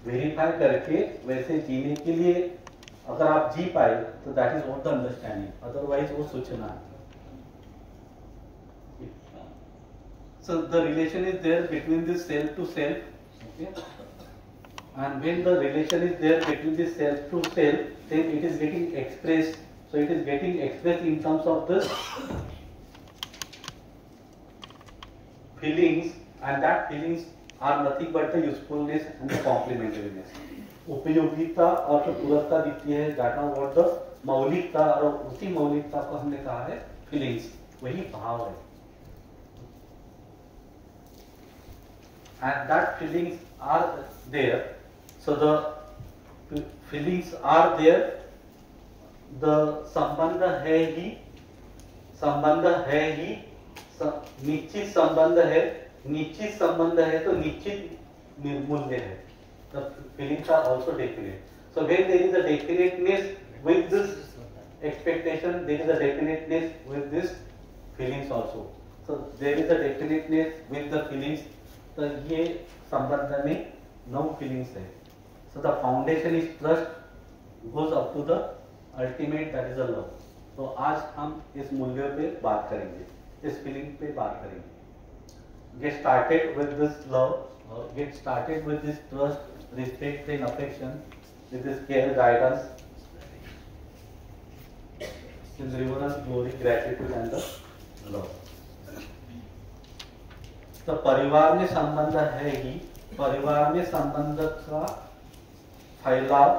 Verify करके वैसे जीने के लिए अगर आप जी पाए तो that is what the understanding, otherwise वो सूचना है। So the relation is there between this self to self, okay? And when the relation is there between this self to self, then it is getting expressed. So it is getting expressed in terms of the feelings, and that feelings are nothing but the usefulness and the complementariness. उपयोगिता और जो पूरकता दिखती है, that are what the मौलिकता, और उसी मौलिकता को हमने कहा है फीलिंग्स, वही भाव है। And that feelings are there, so the feelings are there, the संबंध है ही, संबंध है ही, निश्चित संबंध है, निश्चित संबंध है तो निश्चित मूल्य है। The feelings are also definite. So when there is a definiteness with this expectation, there is a definiteness with this feelings also. So there is a definiteness with the feelings. तो ये संबंध में 9 फीलिंग्स है। So the foundation is trust goes up to the ultimate, that is a love. तो आज हम इस मूल्यों पे बात करेंगे, इस फीलिंग पे बात करेंगे। Gate started with this love, get started with this trust, respect and affection, with this care, guidance, in reverence, glory, gratitude and the love. तो परिवार में संबंध है ही, परिवार में संबंध का फैलाव,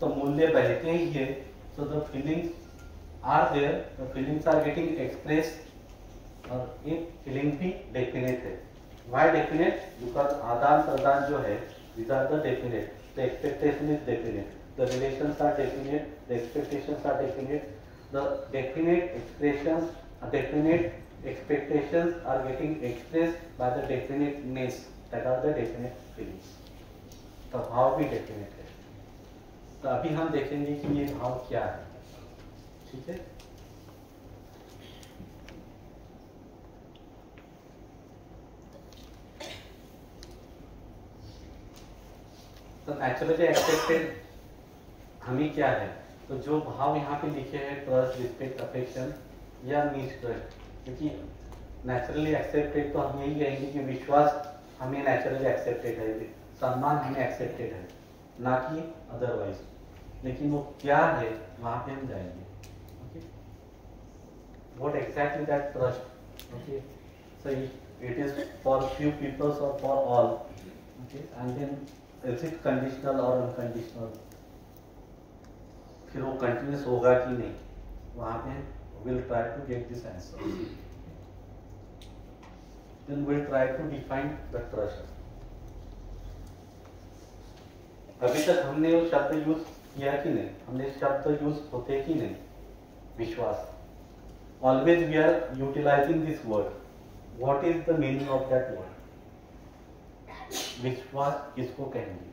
तो मूल्य बहते ही है। तो the feelings are there, the feelings are getting express, और एक फीलिंग भी डेफिनेट है। व्हाई डेफिनेट? बिकॉज आदान प्रदान जो है, these are the definite, the expectation is definite, the relations are definite, the expectations are definite, the definite expressions, definite expectations are getting expressed by the definiteness, that are the definite feelings. तो भाव भी definite है। तो अभी हम देखेंगे कि ये भाव क्या है, ठीक है? तो नेचुरली एक्सेप्टेड हमें क्या है? तो जो भाव यहाँ पे लिखे हैं, ट्रस्ट, रिस्पेक्ट, अफेक्शन या मिसट्रस्ट, क्योंकि नेचुरली एक्सेप्टेड तो हम यही कहेंगे कि विश्वास हमें नेचुरली एक्सेप्टेड है, सम्मान हमें एक्सेप्टेड है, ना कि अदरवाइज। लेकिन वो क्या है वहां पे हम जाएंगे। Okay, what exactly that trust, okay, so it is for few peoples or for all, okay, and then is it conditional or unconditional, फिर वो कंटिन्यूस होगा कि नहीं, वहां पे we'll try to get this answer. Then we'll try to define the trust. अभी तक हमने वो शब्द यूज किया कि नहीं, हमने शब्द यूज होते कि नहीं, विश्वास। Always we are utilizing this word. What is the meaning of that word? विश्वास किसको कहेंगे?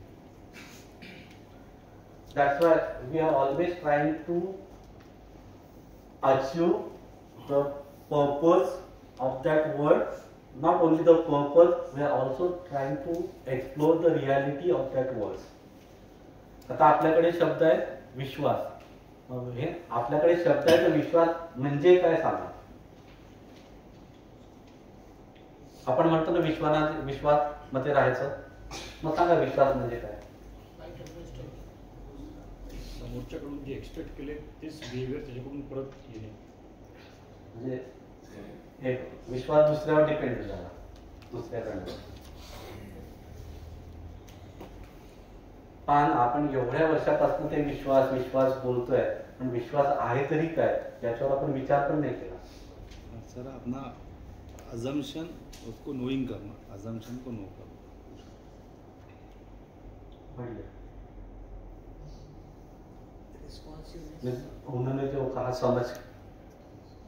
That's why we are always trying to achieve the purpose of that word. Not only the purpose, we are also trying to explore the reality of that word. आता आपल्याकडे शब्द आहे विश्वास, हे आपल्याकडे शब्द आहे, तो विश्वास म्हणजे काय सांगा? आपण म्हणतो ना विश्वास मध्ये राहायचं, मग सांगा विश्वास म्हणजे काय? समोरच्याकडून जे एक्सपेक्ट केले तेच बिहेवियर त्याच्याकडून परत येणे, म्हणजे एक विश्वास दुसऱ्यावर डिपेंड झाला, दुसऱ्याकडे। पण आपण एवढ्या वर्षापासून ते विश्वास विश्वास बोलतोय, पण विश्वास आहे तरी काय याच्यावर आपण विचार पण नाही केला। सर अपना अजम्पशन, उसको नोइंग करना, अजम्पशन को नो करना। बढ़िया, उन्होंने जो कहा समझ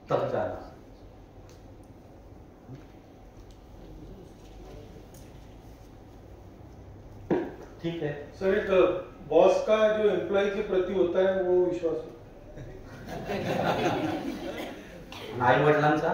तब जाना। ठीक है सर, एक बॉस का जो एम्प्लॉय के प्रति होता है वो विश्वास होता है। आई वडिलांचा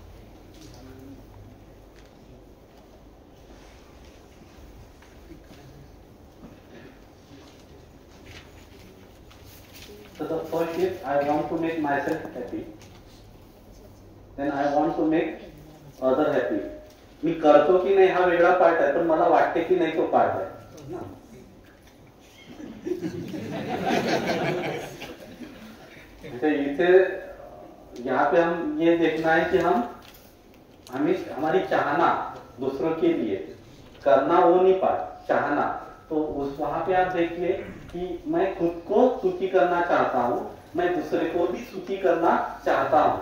the first is I want to make myself happy. Then I want to make other happy. मी करतो की नाही हा वेगळा पार्ट आहे, पण मला वाटते की नाही तो पार्ट आहे ना. इथे यहाँ पे हम ये देखना है कि हमारी चाहना दूसरों के लिए, करना वो नहीं पार्ट, चाहना. तो उस वहां पे आप देखिए कि मैं खुद को सुखी करना चाहता हूं, मैं दूसरे को भी सुखी करना चाहता हूं.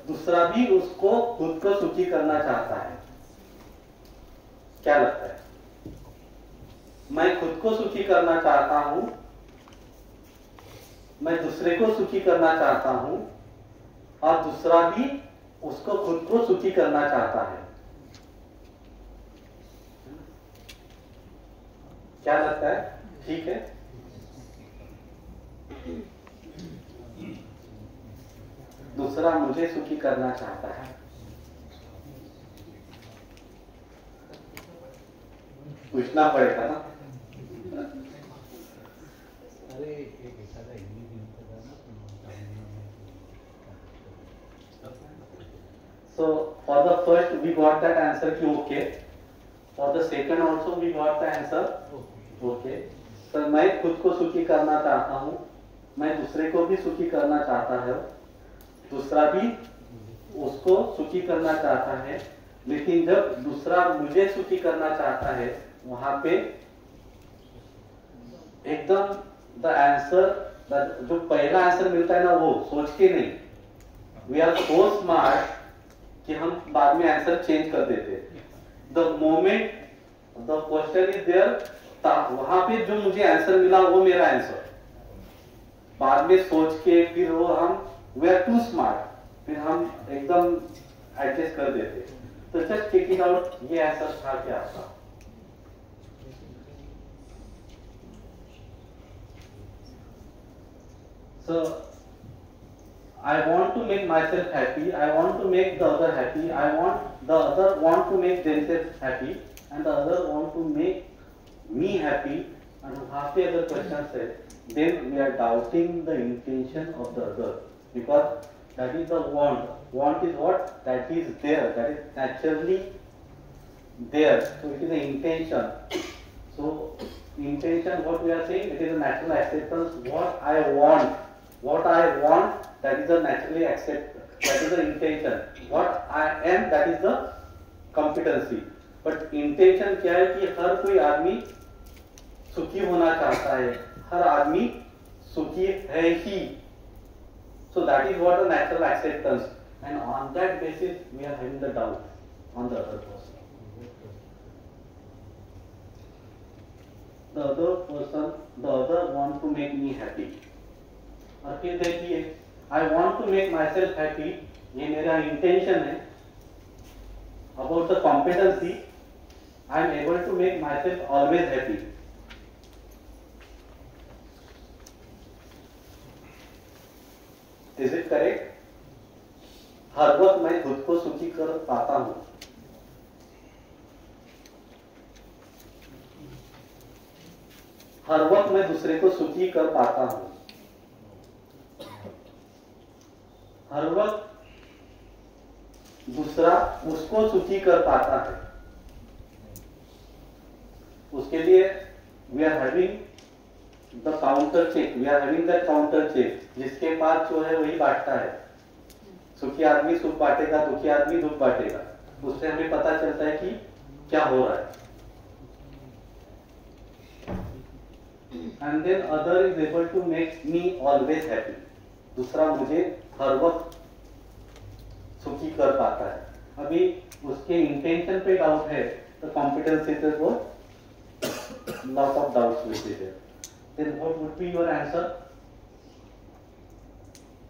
दूसरा भी उसको खुद को सुखी करना चाहता है. क्या लगता है? मैं खुद को सुखी करना चाहता हूं, मैं दूसरे को सुखी करना चाहता हूं, और दूसरा भी उसको खुद को सुखी करना चाहता है. क्या लगता है? ठीक है. दूसरा मुझे सुखी करना चाहता है. पूछना पड़ेगा ना. अरे एक एखादा English So for the first we got that answer ki okay. For the second also we got the answer okay. So मैं खुद को सुखी करना चाहता हूँ, मैं दूसरे को भी सुखी करना चाहता है, दूसरा भी उसको सुखी करना चाहता है. लेकिन जब दूसरा मुझे सुखी करना चाहता है, वहां पे एकदम द आंसर, जो पहला आंसर मिलता है ना, वो सोच के नहीं. वी आर सो स्मार्ट कि हम बाद में आंसर चेंज कर देते. The moment the question is there, वहां पे जो मुझे आंसर मिला वो मेरा आंसर. बाद में सोच के फिर वो वी आर टू स्मार्ट, फिर हम एकदम एडजस्ट कर देते. तो जस्ट चेक इट आउट, ये आंसर था क्या आपका? So I want to make myself happy, I want to make the other happy, the other want to make themselves happy, and the other want to make me happy. And वहाँ पे अगर question है, then we are doubting the intention of the other, because that is the want. Want is what? That is there, that is naturally there. So it is the intention. So intention, what we are saying, it is a natural acceptance. What I want, that is a naturally accept, that is the intention. What I am, that is the competency. But intention क्या है कि हर कोई आदमी सुखी होना चाहता है, हर आदमी सुखी है ही. So that is what a natural acceptance, and on that basis we are having the doubt on the other person. The other want to make me happy. और फिर देखिए, I want to make myself happy, ये मेरा intention है. About the competency, I am able to make myself always happy. Is it correct? हर वक्त मैं खुद को सुखी कर पाता हूँ. हर वक्त मैं दूसरे को सुखी कर पाता हूँ. हर वक्त दूसरा उसको सुखी कर पाता है. उसके लिए we are having the counter check, we are having the counter check, जिसके पास जो है वही बांटता है. सुखी आदमी सुख बांटेगा, दुखी आदमी दुख बांटेगा. उससे हमें पता चलता है कि क्या हो रहा है. And then other is able to make me always happy. दूसरा मुझे हर वक्त सुखी कर पाता है. अभी उसके इंटेंशन पे डाउट है, तो कॉम्पिटेंसी पे वो lot of doubts will be there. Then what would be your answer?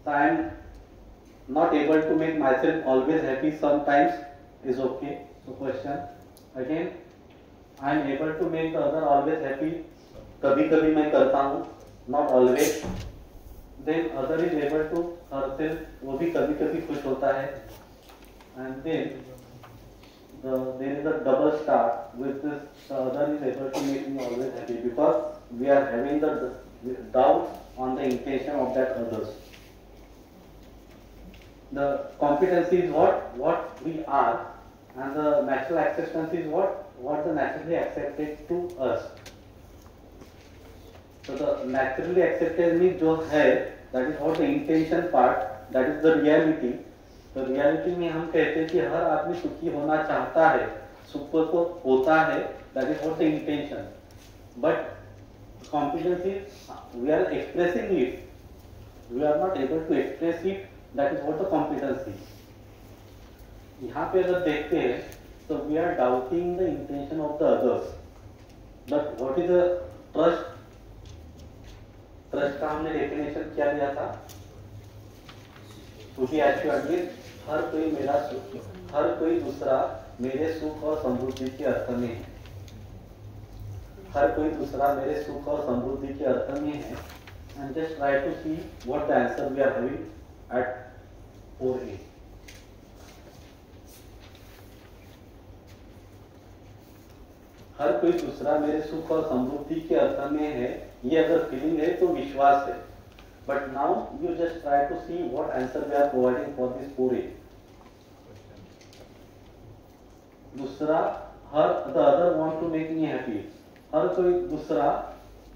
So I am not able to make myself always happy, sometimes is okay. So question again, I am able to make the other always happy. कभी कभी मैं करता हूँ, not always. Then other is able to herself, वो भी कभी कभी खुश होता है. And then there is a double star with this, the other is able to make me always happy because we are having the doubt on the intention of that others. The competency is what we are, and the natural acceptance is what the naturally accepted to us. So the naturally accepted means जो है, that is what the intention part, that is the reality. तो reality में हम कहते हैं कि हर आदमी सुखी होना चाहता है, सुख को होता है, that is what the intention. But competence is we are expressing it, we are not able to express it, that is what the competence is. यहाँ पे अगर देखते हैं तो we are doubting the intention of the others. But what is the trust? Trust का हमने definition क्या दिया था? To be assured means हर कोई दूसरा मेरे सुख और समृद्धि के अर्थ में है. हर कोई दूसरा मेरे सुख और समृद्धि के अर्थ में है. And just try to see what the answer we are having at 4A. हर कोई दूसरा मेरे सुख और समृद्धि के अर्थ में है, ये अगर फीलिंग है तो विश्वास है. But now you just try to see what answer we are providing for this 4A. दूसरा, the other want to make me happy. हर कोई दूसरा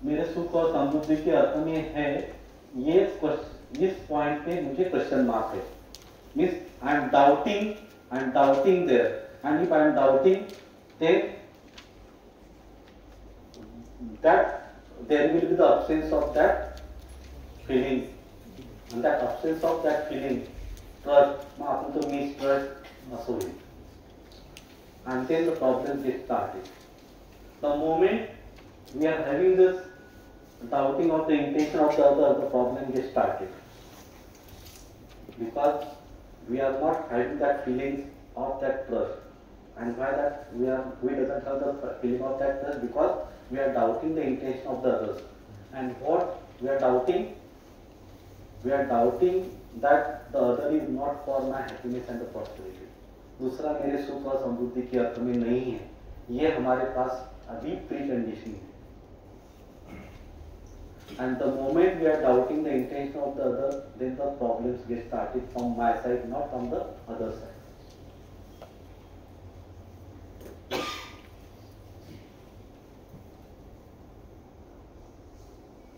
मेरे सुख और समृद्धि के अर्थ में है, ये इस पॉइंट पे मुझे क्वेश्चन मार्क है. Means I am doubting there, and if I am doubting, then that there will be the absence of that feeling, and that absence of that feeling, trust, आपण तो mistrust असं होईल, and then the problem gets started. The moment we are having this doubting of the intention of the other, the problem gets started, because we are not having that feeling of that trust. And why that we doesn't have the feeling of that trust? Because we are doubting the intention of the others. And what we are doubting? We are doubting that the other is not for my happiness and the prosperity. दूसरा मेरे सुख और समृद्धि के अर्थ में नहीं है, ये हमारे पास अभी प्री कंडीशन है. And the moment we are doubting the intention of the other, then the problems get started from my side, not from the other side.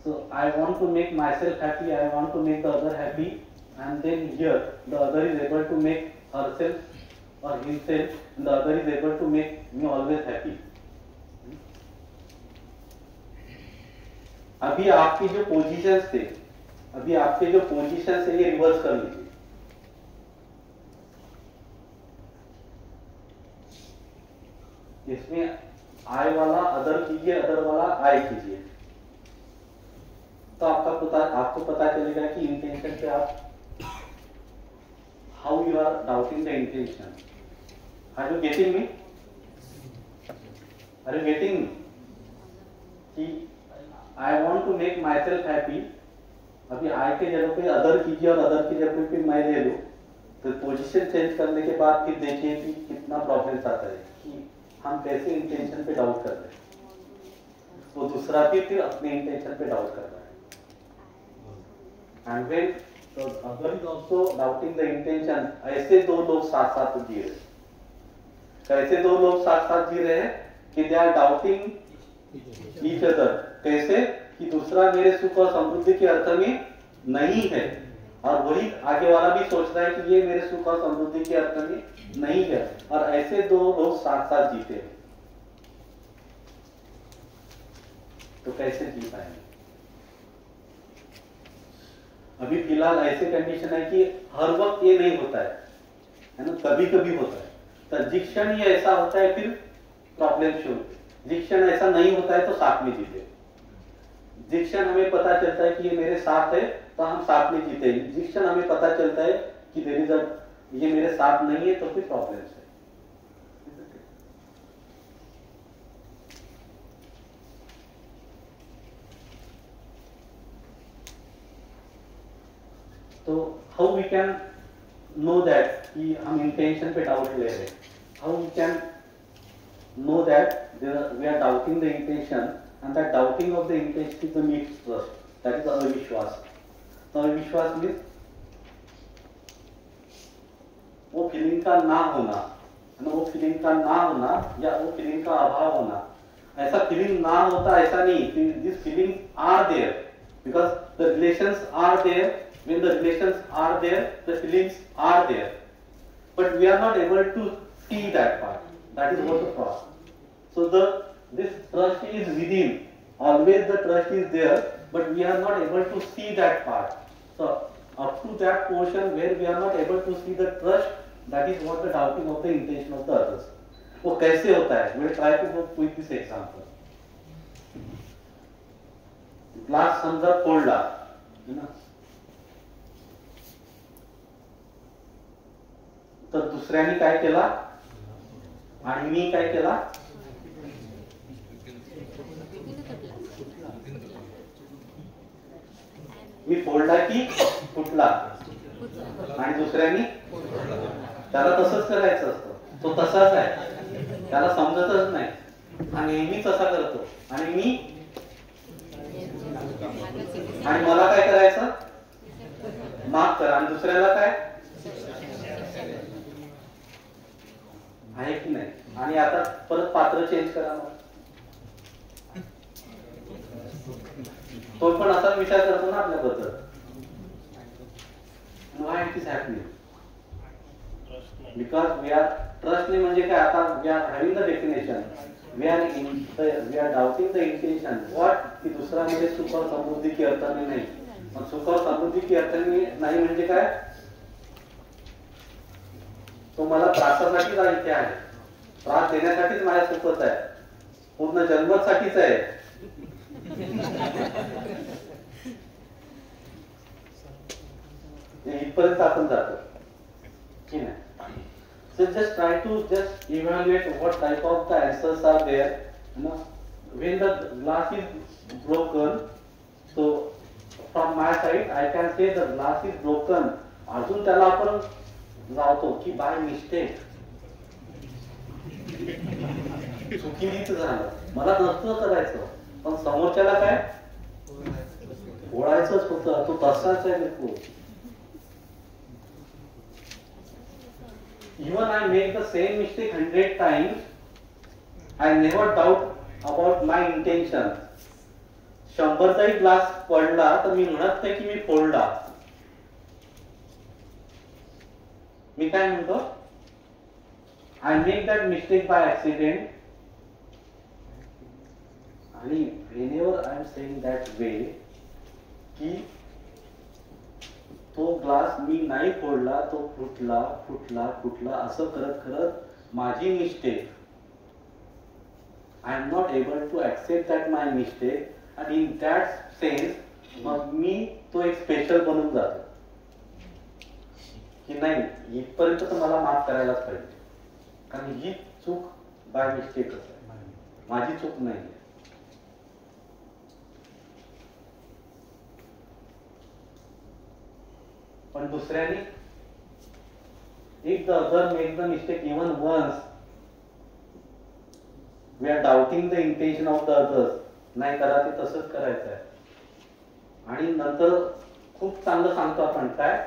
So I want to make myself happy, I want to make the other happy, and then here the other is able to make herself or himself, and the other is able to make me always happy. अभी आपके जो positions थे, ये reverse कर लीजिए. इसमें आई वाला other कीजिए, अदर वाला आई कीजिए, तो आपको पता चलेगा कि इंटेंशन पे आप how you are doubting the intention. Are you getting me? कि I want to make myself happy, अभी आई के जगह पे अदर कीजिए और अदर की जगह पे मैं ले लूं, तो पोजीशन चेंज करने के बाद फिर देखिए कि कितना प्रॉब्लम्स आता है कि हम कैसे इंटेंशन पे डाउट कर रहे हैं, वो दूसरा भी फिर अपने इंटेंशन पे डाउट कर रहा है. End when the other is also doubting the intention, ऐसे दो लोग साथ साथ जी रहे. कैसे दो लोग साथ साथ जी रहे हैं कि they are doubting each other. कैसे कि दूसरा मेरे सुख और समृद्धि के अर्थ में नहीं है, और वही आगे वाला भी सोच रहा है कि ये मेरे सुख और समृद्धि के अर्थ में नहीं है, और ऐसे दो लोग साथ साथ जीते हैं. तो कैसे जी पाएंगे? अभी फिलहाल ऐसे कंडीशन है कि हर वक्त ये नहीं होता है ना, कभी कभी होता है. तो जिस क्षण ये ऐसा होता है फिर प्रॉब्लम शुरू, जिस क्षण ऐसा नहीं होता है तो साथ में जीते. जिस क्षण हमें पता चलता है कि ये मेरे साथ है तो हम साथ में जीते हैं. जिस क्षण हमें पता चलता है कि ये मेरे साथ नहीं है तो फिर प्रॉब्लम्स है. तो हाउ वी कैन नो दैट कि हम इंटेंशन पे डाउट ले रहे हैं. how we can know that we are doubting the intention, and that doubting of the intention is the mistrust, that is avishwas. So avishwas means वो feeling का ना होना, वो feeling का ना होना या वो फीलिंग का अभाव होना. ऐसा फीलिंग ना होता ऐसा नहीं, this feeling are there because the relations are there. When the relations are there, the feelings are there, but we are not able to see that part. That is what the problem. So this trust is within. Always the trust is there, but we are not able to see that part. So up to that portion where we are not able to see the trust, that is what the doubting of the intention of the others. वो कैसे होता है? We will try to go with this example. Glass समझा फोडला, है ना? तर दुसऱ्याने काय केला आणि मी काय केला? मी फोडला की फुटला आणि दुसऱ्याने त्याला तसंच करायचं असतं. तो तसाच आहे, त्याला समजतच नाही आणि नेहमी तसा करतो. आणि मी आणि मला काय करायचं? माफ करा. आणि दुसऱ्याला काय आहे की नाही? आणि आता परत पात्र चेंज करा. तो पण असा विचार करतो ना आपल्याबद्दल. Why it is happening? Because we are trust नाही म्हणजे काय? आता we are having the definition, we are doubting the intention. What की दुसरा म्हणजे सुख और समृद्धी की अर्थाने नाही. पण सुख और समृद्धी की अर्थाने नाही म्हणजे काय? तो मला त्रासासाठीच इथे आहे, त्रास देण्यासाठीच माझ्या सुखच आहे, पूर्ण जन्मासाठीच आहे. इथपर्यंत आपण जातो की नाही? So just try to just evaluate what type of the answers are there. You know, when the glass is broken, so from my side I can say the glass is broken. अजून त्याला आपण लावतो की by mistake, चुकीच झालं, मला नसतं करायचं, पण समोरच्याला काय ओळायचंच होतं. तो तसाच आहे बिलकुल. Even I make the same mistake 100 times, I never doubt about my intention. 100चाही ग्लास पडला तर मी म्हणत नाही की मी फोडला. मी काय म्हणतो? I make that mistake by accident. आणि whenever I am saying that way की तो ग्लास मी नाही फोडला, तो फुटला फुटला फुटला असं करत करत माझी mistake, I am not able to accept that my mistake. आणि इन दॅट सेन्स मग मी तो एक स्पेशल बनून जातो की नाही, इथपर्यंत तर मला माफ करायलाच पाहिजे, कारण ही चूक बाय मिस्टेकच आहे, माझी चूक नाही. पण दुसऱ्याने if the other makes the mistake even once, we are doubting the intention of the others. नाही करा, ते तसंच करायचं आहे. आणि नंतर खूप चांगलं सांगतो आपण काय,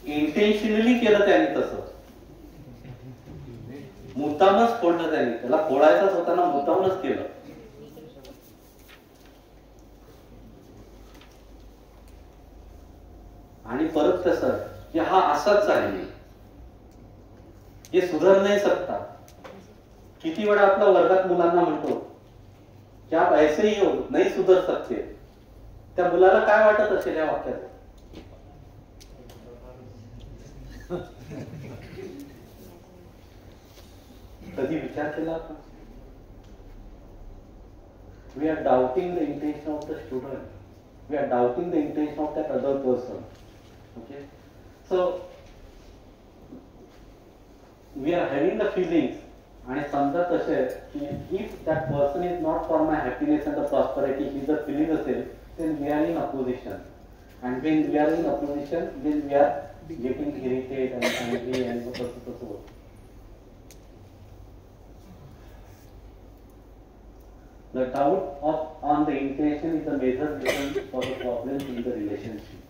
इंटेन्शनली केलं त्याने, तसं मुद्दामच फोडलं त्याने, त्याला फोडायचंच होता ना, मुद्दामच केलं. आणि परत तसं की हा असाच आहे, हे सुधर नाही सकता. किती वेळा आपल्या वर्गात मुलांना म्हणतो की आप ऐसे ही हो, नाही सुधर सकते. त्या मुलाला काय वाटत असेल या वाक्यात? कधी विचार केला आपण? We are doubting the intention of the student, we are doubting the intention of that other person. Okay, so we are having the feelings, आणि समजा तसे की if that person is not for my happiness and the prosperity, he the feeling असेल, then we are in opposition. And when we are in opposition, then we are getting irritated and angry and so on. The doubt on the intention is a major reason for the problems in the relationship.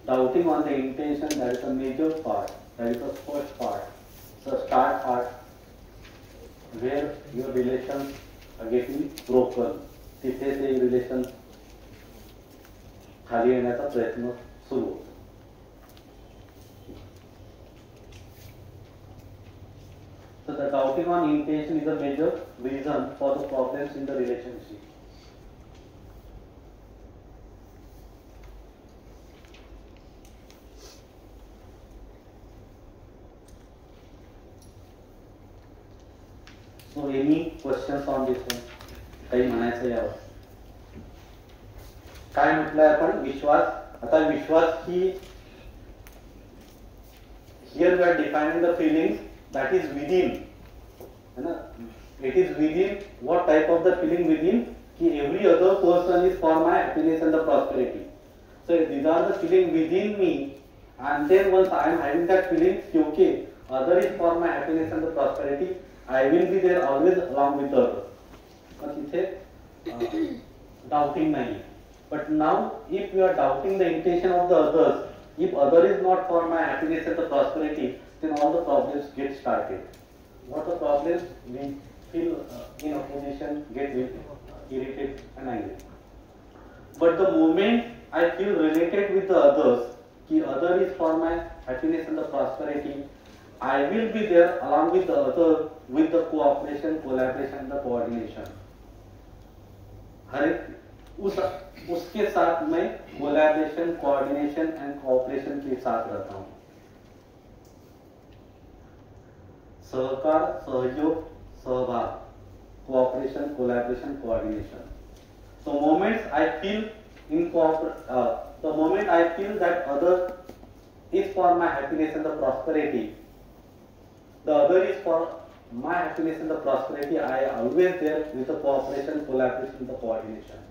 Doubting on the intention, that is a major part, that is the first part, the start part, where your relations are getting broken. तिथे ते relation खाली येण्याचा प्रयत्न सुरू होतो. So the doubting on intention is a major reason for the problems in the relationship. So any questions on this one? काही म्हणायचं यावर? काय म्हटलंय आपण? विश्वास. आता विश्वास ही here we are defining the feelings that is within, है ना? It is within. What type of the feeling within? कि every other person is for my happiness and the prosperity. So these are the feeling within me, and then once I am having that feeling, okay, other is for my happiness and the prosperity, I will be there always along with the other. But इथे doubting नाही. But now, if you are doubting the intention of the others, if other is not for my happiness and the prosperity, then all the problems get started. What the problems? We feel in opposition, get irritated and angry. But the moment I feel related with the others, कि other is for my happiness and the prosperity, I will be there along with the other with the cooperation, collaboration, and the coordination. हर एक उसके साथ मैं collaboration, coordination end cooperation के साथ रहता हूं. सहकार, सहयोग, सहभाग, cooperation, collaboration, coordination. So moments I feel the moment I feel that other is for my happiness and the prosperity, the other is for my happiness and the prosperity, I always there with the cooperation, collaboration, the coordination.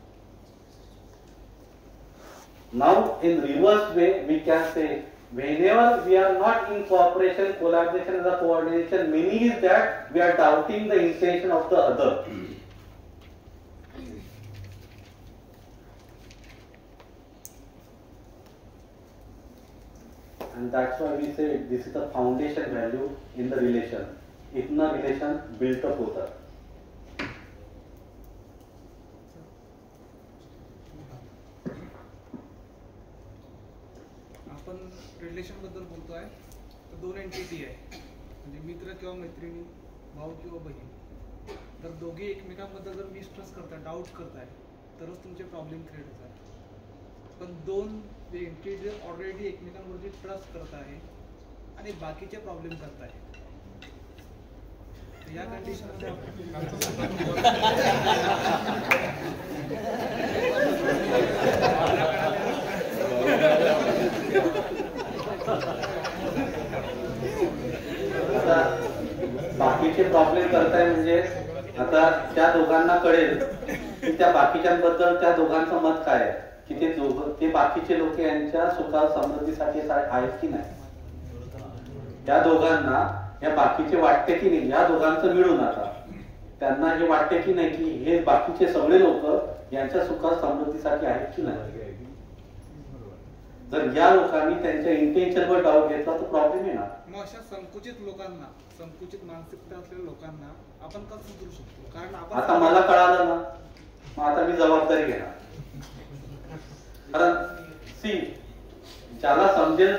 Now in reverse way we can say, whenever we are not in cooperation, collaboration, and the coordination, meaning is that we are doubting the intention of the other. And that's why we say this is the foundation value in the relation. इतना relation built up होतात. आपण relation बद्दल बोलतोय तर दोन entity आहे, म्हणजे मित्र किंवा मैत्रिणी, भाऊ किंवा बहीण. तर दोघे एकमेकांबद्दल जर मिसट्रस्ट करताय, डाऊट करताय, तरच तुमचे प्रॉब्लेम क्रिएट होतात. पण दोन एंटिटी ऑलरेडी एकमेकांवरती ट्रस्ट करत आहे आणि बाकीचे प्रॉब्लेम करत आहे, या कंडिशनमध्ये बाकीचे प्रॉब्लेम करताय म्हणजे आता त्या दोघांना कळेल की त्या बाकीच्यांबद्दल त्या दोघांचं मत काय आहे, की ते बाकीचे लोक यांच्या सुखा समृद्धीसाठी आहेत की नाही. त्या दोघांना या बाकीचे वाटते की नाही, या दोघांचं मिळून आता त्यांना हे वाटते की नाही की हे बाकीचे सगळे लोक यांच्या सुखा समृद्धीसाठी आहेत की नाही. जर या लोकांनी त्यांच्या इंटेन्शनवर डाऊट घेतला तर प्रॉब्लेम येणार. मग अशा संकुचित लोकांना, संकुचित मानसिकता असलेल्या लोकांना आपण कसं सुधरू शकतो? कारण आपण आता मला कळालं ना, मग आता मी जबाबदारी घेणार. कारण ज्याला समजेल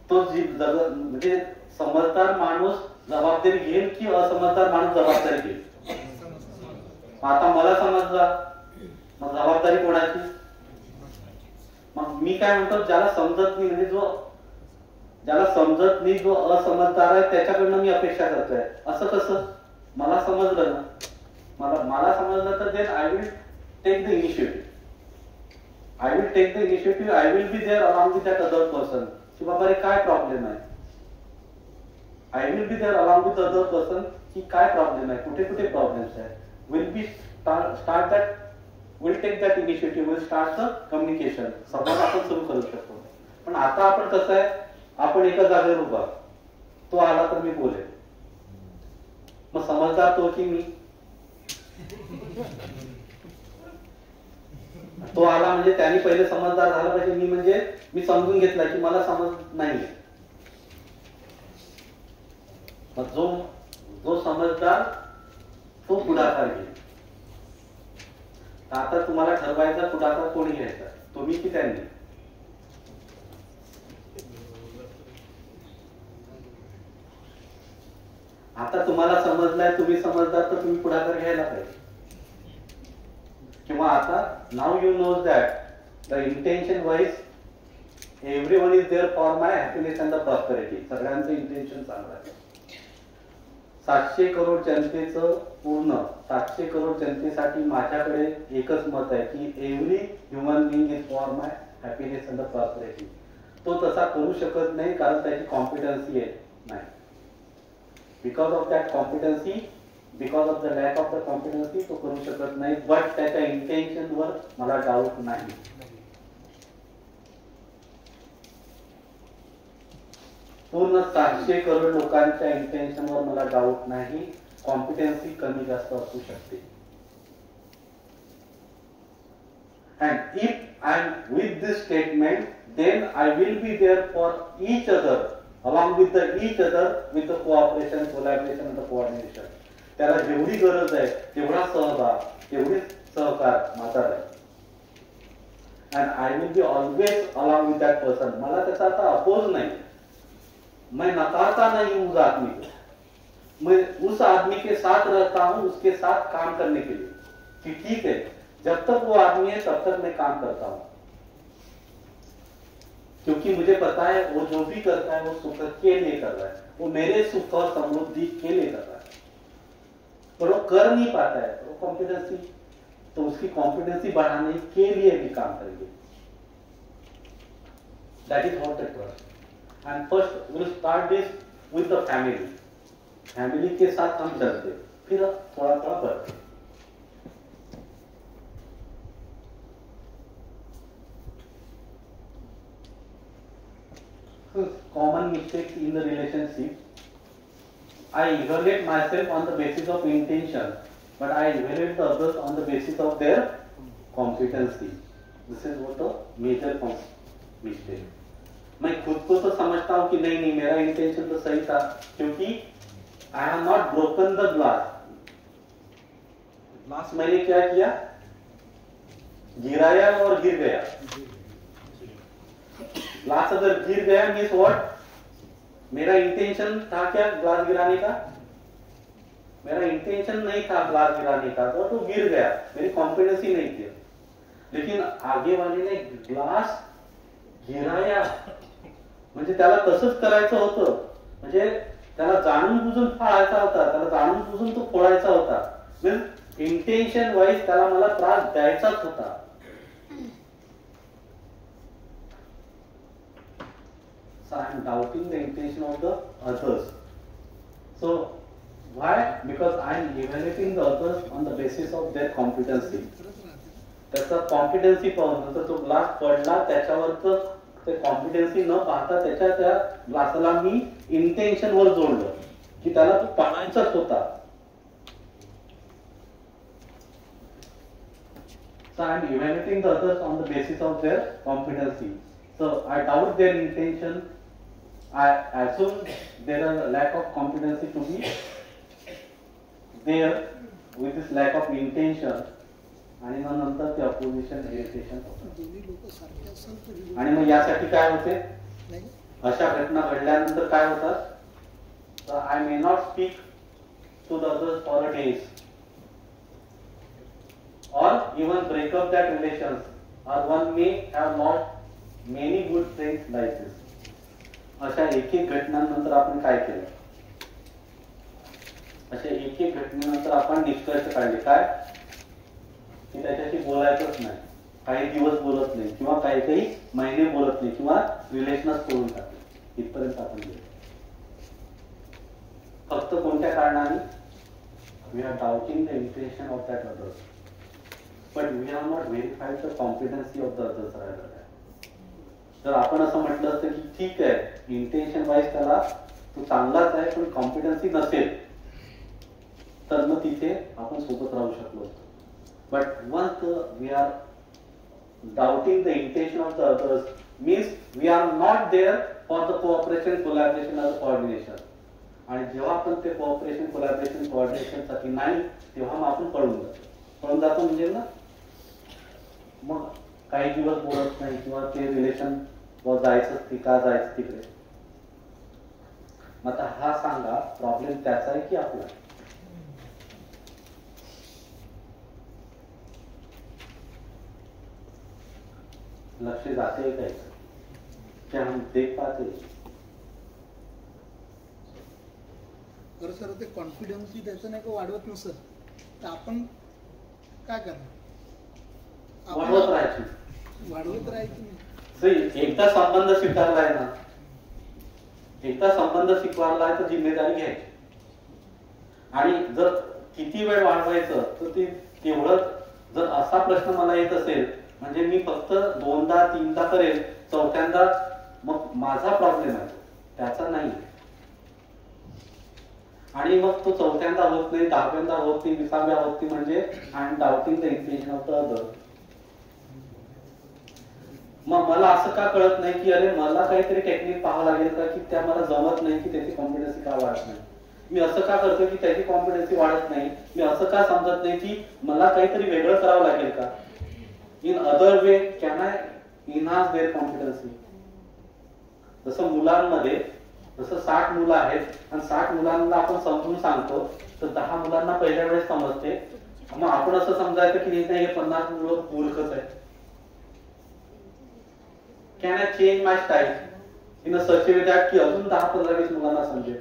तो म्हणजे समजदार माणूस जबाबदारी घेईल की असमजदार माणूस जबाबदारी घेईल. आता मला समजला, मग जबाबदारी कोणाची? मग मी काय म्हणतो, ज्याला समजत नाही म्हणजे ज्याला समजत नाही, जो असमजदार आहे त्याच्याकडनं मी अपेक्षा करतोय. असं कसं? मला समजलं ना, मला समजलं तर then I will take the initiative. I will take the initiative. I will be there along with that other person की बाबा रे काय प्रॉब्लेम आहे. I will be there along with other person की काय प्रॉब्लेम आहे, कुठे कुठे प्रॉब्लेम्स आहे. Will be start that will take that initiative, will start the communication, संवाद आपण सुरू करू शकतो. पण आता आपण कसं आहे, आपण एका जागेवर उभा, तो आला तर मी बोलेल, मग समजदार तो की मी? तो आला म्हणजे त्याने पहिले समजदार झाला पाहिजे, मी म्हणजे मी समजून घेतला की मला समज नाही. मग जो समजदार तो पुढाकार घेईल. आता तुम्हाला ठरवायचा पुढाकार कोणी घ्यायचा, तुम्ही की त्यांनी? आता तुम्हाला समजलाय, तुम्ही समजदार, तर तुम्ही पुढाकार घ्यायला पाहिजे. किंवा आता now you knows that the intention wise everyone is there for my happiness and the prosperity. सगळ्यांचं इंटेन्शन चांगलं आहे. 700 करोड जनतेचं पूर्ण 700 करोड जनतेसाठी माझ्याकडे एकच मत आहे की every human being is for my happiness and the prosperity. तो तसा करू शकत नाही कारण त्याची कॉम्पिटन्सी आहे नाही. Because of that competency, because of the lack of the competency तो करू शकत नाही. बट त्याच्या इंटेन्शन वर मला डाऊट नाही. पूर्ण 700 करोड लोकांच्या इंटेन्शनवर मला डाऊट नाही. कॉम्पिटन्सी कमी जास्त असू शकते. And if I am with this statement, then I will be there for each other, along with each other, with the cooperation, collaboration and the coordination. त्याला जेवढी गरज आहे तेवढा सहभाग, तेवढी सहकार माझा आहे. And I will be always along with that person. मला त्याचा आता अपोज नाही. मैं नकारता नहीं उस आदमी को, मैं उस आदमी के साथ रहता हूं, उसके साथ काम करने के लिए कि ठीक है जब तक वो आदमी है तब तक मैं काम करता हूं. क्योंकि मुझे पता है वो जो भी करता है वो सुख के लिए कर रहा है, वो मेरे सुख और समृद्धि के लिए कर रहा है. पर वो कर नहीं पाता है तो कॉम्पिटेंसी, तो उसकी कॉम्पिटेंसी बढ़ाने के लिए भी काम करेंगे. That is what the trust. And first we'll start this with the family. Family के साथ हम चलते, फिर थोड़ा थोड़ा बढ़ते. Common mistakes in the relationship. I evaluate myself on the basis of intention, but I evaluate the others on the basis of their competency. This is what the major mistake. मैं खुद को तो समझता हूं कि नहीं मेरा इंटेंशन तो सही था, क्योंकि I have not broken the glass. मैंने क्या किया, गिराया और गिर गया. ग्लास अगर गिर गया मीन्स व्हाट, मेरा इंटेंशन था क्या ग्लास गिराने का? मेरा इंटेंशन नहीं था ग्लास गिराने का, तो गिर गया, मेरी कॉन्फिडेंस ही नहीं थी. लेकिन आगे वाले ने ग्लास गिराया म्हणजे त्याला तसंच करायचं होतं. म्हणजे त्याला जाणून बुजून फाळायचा होता, त्याला जाणून बुजून तो फोडायचा होता. मीन्स इंटेन्शन वाईज त्याला मला त्रास द्यायचाच होता. So I am doubting the intention of the others. So why? Because I am evaluating the others on the basis of their competency. त्याचा कॉम्पिटन्सी पाहून, जसं तो ग्लास पडला त्याच्यावरच ते कॉम्पिटन्सी न पाहता त्याच्या त्या ग्लासला मी इंटेन्शन वर जोडलं की त्याला तो पाडायचाच होता. So I am evaluating the others on the basis of their competency. So I doubt their intention. I assume there is a lack of competency to be there with this lack of intention. आणि मग नंतर ते opposition irritation होतं. आणि मग यासाठी काय होते, अशा घटना घडल्यानंतर काय होतात, तर I may not speak to the others for a days or even break up that relations, or one may have lost many good friends like this. अशा एक एक घटनांनंतर आपण काय केलं, अशा एक एक घटनेनंतर आपण निष्कर्ष काढले काय की त्याच्याशी बोलायचंच नाही, काही दिवस बोलत नाही किंवा काही काही महिने बोलत नाही किंवा रिलेशनच तोडून टाकले. इथपर्यंत आपण गेलो. फक्त कोणत्या कारणाने, we are doubting the intention of that others. but we have not verified the competency of the others rather than. जर आपण असं म्हटलं असतं की ठीक आहे इंटेन्शन वाईज त्याला तो चांगलाच आहे पण कॉम्पिटन्सी नसेल तर मग तिथे आपण सोबत राहू शकलो असतो. But once we are doubting the intention of the others means we are not there for the cooperation collaboration or coordination. आणि जेव्हा आपण ते कोऑपरेशन कोलॅबरेशन कोऑर्डिनेशन साठी नाही तेव्हा मग आपण पळून जातो म्हणजे ना मग काही दिवस बोलत नाही किंवा ते रिलेशन जायचं का जायचं तिकडे. मग आता हा सांगा प्रॉब्लेम त्याचा आहे की आपला. लक्ष जाते काय क्या हम देख पाते. बरं सर ते कॉन्फिडन्स त्याचं नाही का वाढवत नसेल तर आपण काय करणार. वाढवत राहायची. वाढवत राहायची नाही. एकदा संबंध स्वीकारलाय ना एकदा संबंध स्वीकारलाय तर जिम्मेदारी घ्यायची. आणि जर किती वेळ वाढवायचं तर ते तेवढं जर असा प्रश्न मला येत असेल म्हणजे मी फक्त 2दा 3दा करेल चौथ्यांदा मग माझा प्रॉब्लेम आहे त्याचा नाही. आणि मग तो चौथ्यांदा होत नाही 10व्यांदा होत नाही 20व्या होत नाही म्हणजे I am doubting the intention of the other. मग मला असं का कळत नाही की अरे मला काहीतरी टेक्निक पाहावं लागेल का की त्या मला जमत नाही की त्याची कॉम्पिटन्सी का वाढत नाही. मी असं का करतो की त्याची कॉम्पिटन्सी वाढत नाही. मी असं का समजत नाही की मला काहीतरी वेगळं करावं लागेल का. In other way can I enhance their competency. जसं मुलांमध्ये जसं 60 मुलं आहेत आणि 60 मुलांना आपण समजून सांगतो तर 10 मुलांना पहिल्या वेळेस समजते. मग आपण असं समजायचं की नाही हे 50 मुलं मूर्खच आहे. Can I change my style in a such a way that की अजून 10-15-20 मुलांना समजेल.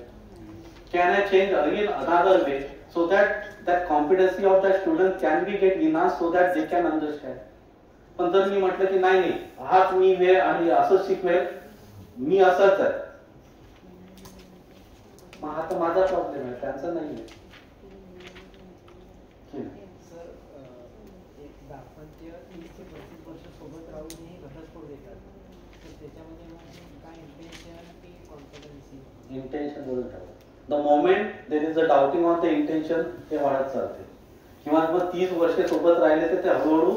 Can I change again another way so that competency of that student can be get enhanced so that they can understand. पण जर मी म्हटलं की नाही हाच मी वेळ आणि असंच शिकवेल मी असंच आहे मग हा तर माझा प्रॉब्लेम आहे त्यांचा नाही आहे. सर एक दाम्पत्य 30 ते 35 वर्ष सोबत राहून हे घटस्फोट देतात तर त्याच्यामध्ये काय इंटेन्शन की कॉन्फिडन्सी. इंटेन्शन बोलून ठेवा. The moment there is a doubting on the intention ते वाढत चालते. किंवा मग 30 वर्षे सोबत राहिले तर ते हळूहळू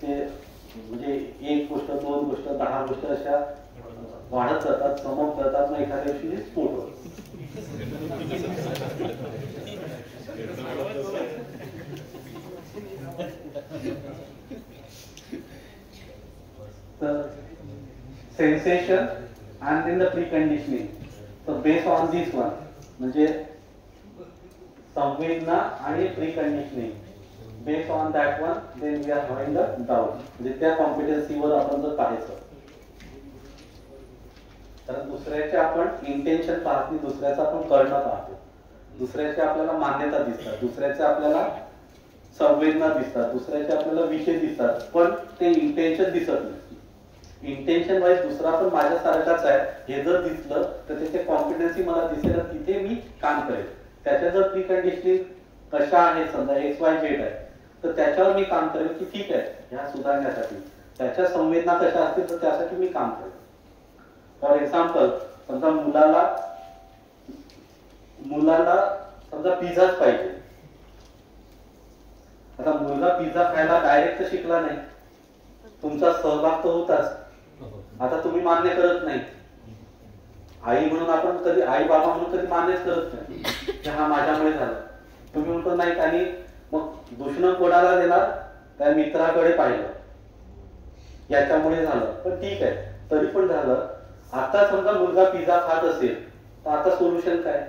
ते म्हणजे 1 गोष्ट 2 गोष्ट 10 गोष्ट अशा वाढत जातात समोर जातात मग एखाद्या दिवशी स्फोट होतो. Sensation and then the preconditioning. So based on this one म्हणजे संवेदना आणि preconditioning based on that one then we are having the doubt. म्हणजे त्या कॉम्पिटन्सीवर आपण जर पाहायचं तर दुसऱ्याचे आपण इंटेन्शन पाहत नाही दुसऱ्याचं आपण करणं पाहतो. दुसऱ्याचे आपल्याला मान्यता दिसतात दुसऱ्याचे आपल्याला संवेदना दिसतात दुसऱ्याचे आपल्याला विषय दिसतात पण ते इंटेन्शन दिसत नाही. इंटेन्शन वाईज दुसरा पण माझ्यासारखाच आहे हे जर दिसलं तर त्याचे कॉम्पिटन्सी मला दिसेल तिथे मी काम करेल. त्याच्या जर प्रीकंडिशनिंग कशा आहेत समजा XYZ आहे तर त्याच्यावर मी काम करेल की ठीक आहे ह्या सुधारण्यासाठी. त्याच्या संवेदना कशा असतील तर त्यासाठी मी काम करेल. फॉर एक्झाम्पल समजा मुलाला समजा पिझ्झाच पाहिजे. आता मुलगा पिझ्झा खायला डायरेक्ट तर शिकला नाही तुमचा सहभाग तर होताच. आता तुम्ही मान्य करत नाही आई म्हणून आपण कधी आई बाबा म्हणून कधी मान्यच करत नाही की हा माझ्यामुळे झालं. तुम्ही म्हणतो नाही आणि मग दुष्ण कोणाला देणार त्या मित्राकडे पाहिलं याच्यामुळे झालं पण ठीक आहे तरी पण झालं. आता समजा मुलगा पिझ्झा खात असेल तर आता सोल्युशन काय.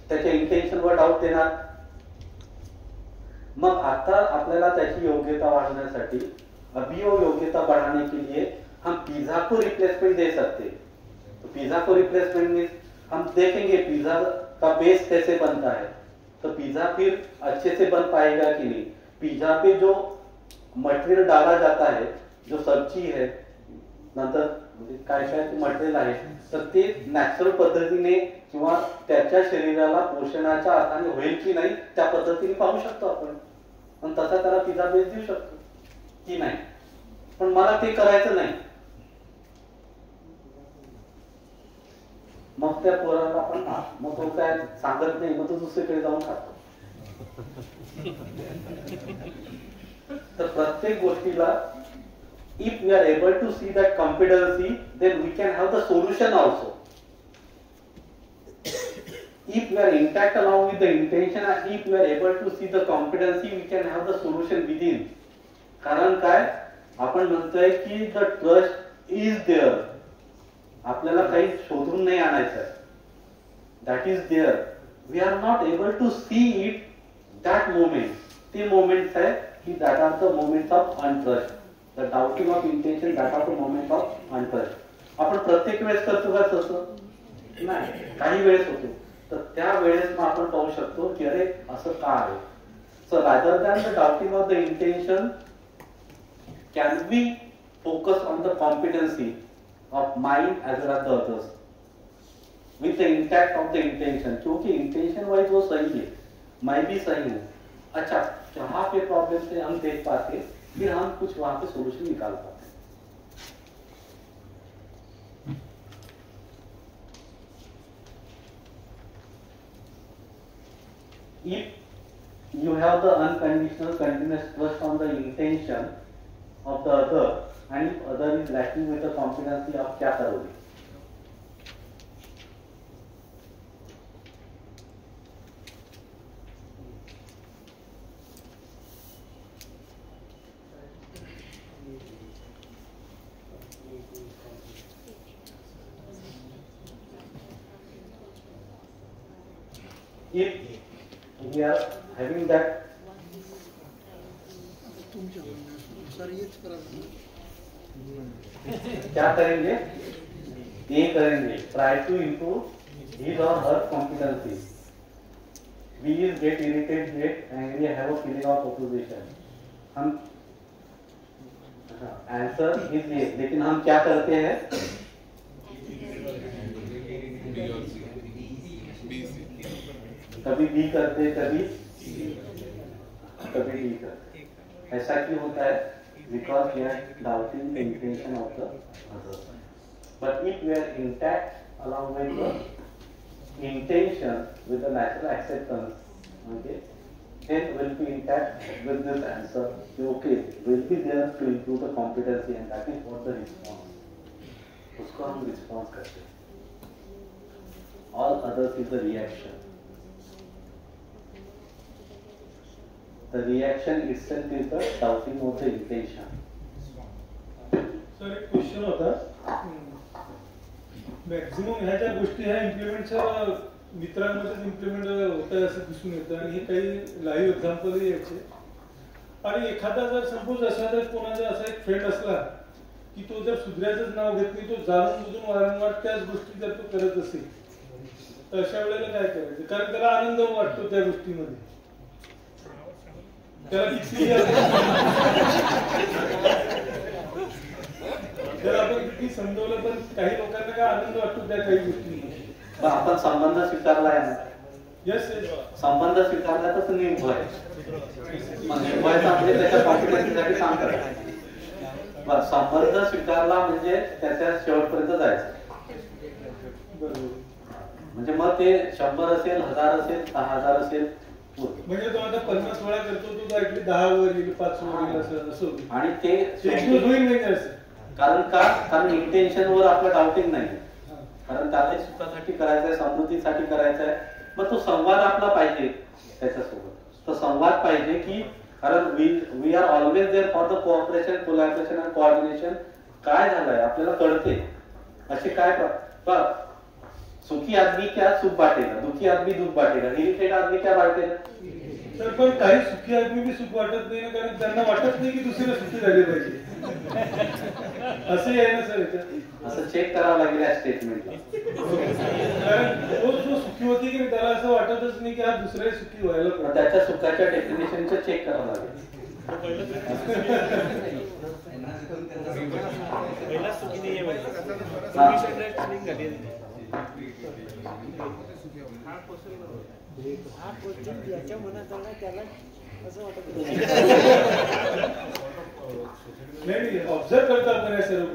त्याच्या इंटेन्शनवर डाऊट देणार. मग आता आपल्याला त्याची योग्यता वाढवण्यासाठी अभियोग योग्यता बढ़ाने के लिए हम पिज्जा को रिप्लेसमेंट दे सकते. तो पिज्जा को रिप्लेसमेंट में हम देखेंगे पिज्जा का बेस कैसे बनता है तो पिज्जा फिर अच्छे से बन पाएगा कि नहीं. पिज्जा पे जो मटेरियल डाला जाता है जो सब्जी है नंतर म्हणजे काय काय मटेरियल आहे तर ते नॅचरल पद्धतीने किंवा त्याच्या शरीराला पोषणाच्या अर्थाने होईल की नाही त्या पद्धतीने पाहू शकतो आपण. पण तसा त्याला पिझ्झा बेस देऊ शकतो की नाही. पण मला ते करायचं नाही. मग त्या पोराला आपण मग तो काय सांगत नाही, मग तो दुसरीकडे जाऊन खातो. तर प्रत्येक गोष्टीला if we are able to see that competency, then we can have the solution also. If we are intact along with the intention and if we are able to see the competency, we can have the solution within. कारण काय आपण म्हणतोय की the trust is there. आपल्याला काही शोधून नाही आणायचं. That is there. We are not able to see it that moment. ते moments आहे की that are the moments of untrust. The doubting of intention, that are the moments of untrust. आपण प्रत्येक वेळेस करतो का तसं? नाही, काही वेळेस होतो. तर त्या वेळेस मग आपण पाहू शकतो की अरे असं का आहे. So rather than the doubting of the intention, can we focus on the competency of mind as well as the others with the intact of the intention? क्योंकि intention वाइज वो सही है, मैं भी सही हूँ. अच्छा, जहाँ पे प्रॉब्लम से हम देख पाते फिर हम कुछ वहां पे सोल्यूशन निकाल पाते. If you have the unconditional continuous trust on the intention of the other and if other is lacking with the competency, आप क्या करोगे? If we are having that, sir येच करा. क्या करेंगे? ये करेंगे. Try to improve his or her competency. We is get irritated, get angry, have a feeling of opposition. हम आंसर इज ये, लेकिन हम क्या करते हैं? कभी बी करते, कभी डी करते. ऐसा क्यों होता है? Because we are doubting the intention of the other. But if we are intact along with the intention, with the natural acceptance, okay, then we'll be intact with this answer. Okay, we'll be there to improve the competency, and that is what the response. उसको हम response करते हैं. All others is the reaction. The reaction itself is the doubting of the intention. Sir एक question होता. Maximum ह्या ज्या गोष्टी ह्या इम्प्लिमेंटच्या मित्रांमध्येच implement होत आहे असं दिसून येतं आणि हे काही लाईव्ह एक्झाम्पलही यायचे. आणि एखादा जर सपोज असा जर कोणाचा असा एक फ्रेंड असला की तो जर सुधऱ्याचंच नाव घेत नाही, तो जाणून बुजून वारंवार त्याच गोष्टी जर तो करत असेल तर अशा वेळेला काय करायचं? कारण त्याला आनंद वाटतो त्या गोष्टीमध्ये. त्याला किती जर आपण किती समजवलं पण काही लोकांना काय आनंद वाटतो त्या काही गोष्टींमध्ये. आपण संबंध स्वीकारला आहे ना. यस, संबंध स्वीकारला तर निर्भय आहे. निर्भय म्हणजे त्याच्या कॉम्पिटन्सीसाठी काम करायचं. संबंध स्वीकारला म्हणजे त्याच्या शेवटपर्यंत जायचं. म्हणजे मग ते 100 असेल, 1000 असेल, 10,000 असेल. म्हणजे तो आता 50 वेळा करतो, तो ऍक्च्युली 10 वर येईल, 5 वर येईल असं. आणि ते होईल नाही असं. कारण इंटेन्शन वर आपलं डाउटिंग नाही. कारण त्याला सुखासाठी करायचंय, समृद्धीसाठी करायचंय. मग तो संवाद आपला पाहिजे त्याच्यासोबत. तो संवाद पाहिजे की कारण we are always there for the cooperation, collaboration and coordination. काय झालंय आपल्याला कळते. असे काय सुखी आदमी क्या सुख बांटेगा, दुखी आदमी दुख बांटेगा, इरिटेट आदमी क्या बांटेगा. तर पण काही सुखी आदमी बी सुख वाटत नाही, कारण त्यांना वाटत नाही की दुसरे सुखी झाले पाहिजे. असं आहे ना सर याच्यात. असं चेक करावं लागेल या स्टेटमेंटला. कारण तो जो सुखी होती की त्याला असं वाटतच नाही की हा दुसरे सुखी व्हायला पाहिजे. त्याच्या सुखाच्या डेफिनेशनचं चेक करावं लागेल. पहिलाच चुकी नाही आहे हा क्वेश्चन ज्याच्या मनात आला त्याला असं वाटत नाही ऑब्झर्व करता आपण या सर्व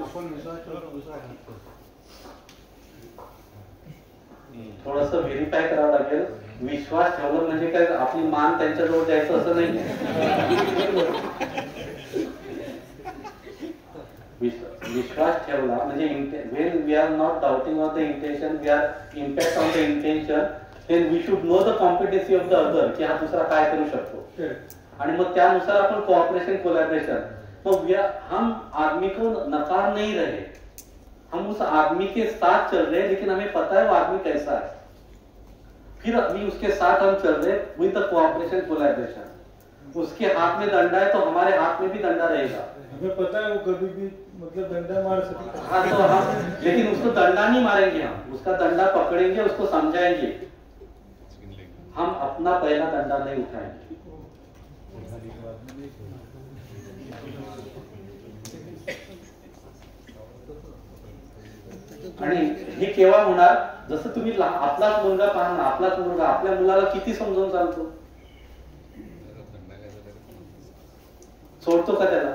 थोडस व्हेरीफाय करावं लागेल. विश्वास ठेवलं म्हणजे काय आपली मान त्यांच्याजवळ द्यायचं असं नाही. विश्वास ठेवला म्हणजे when we are not doubting of the intention, we are impact on the intention, then we should know the competency of the other, की हा दुसरा काय करू शकतो आणि मग त्यानुसार आपण कोऑपरेशन कोलैबोरेशन. मग हम आदमी को नकार नहीं रहे, हम उस आदमी के साथ चल रहे हैं, लेकिन हमें पता है वो आदमी कैसा है, फिर अभी उसके साथ हम चल रहे विद द कोऑपरेशन कोलैबोरेशन. उसके हाथ में डंडा है तो हमारे हाथ में भी डंडा रहेगा. हमें पता है वो कभी भी मतलब डंडा मार सकता है. हाँ तो हम लेकिन उसको डंडा नहीं मारेंगे, हम उसका डंडा पकड़ेंगे, उसको समझाएंगे. हम अपना पहला डंडा नहीं उठाएंगे. आणि हे केव्हा होणार, जसं तुम्ही आपलाच मुलगा पाहा ना, आपलाच मुलगा आपल्या मुलाला किती समजावून सांगतो, सोडतो का त्याला?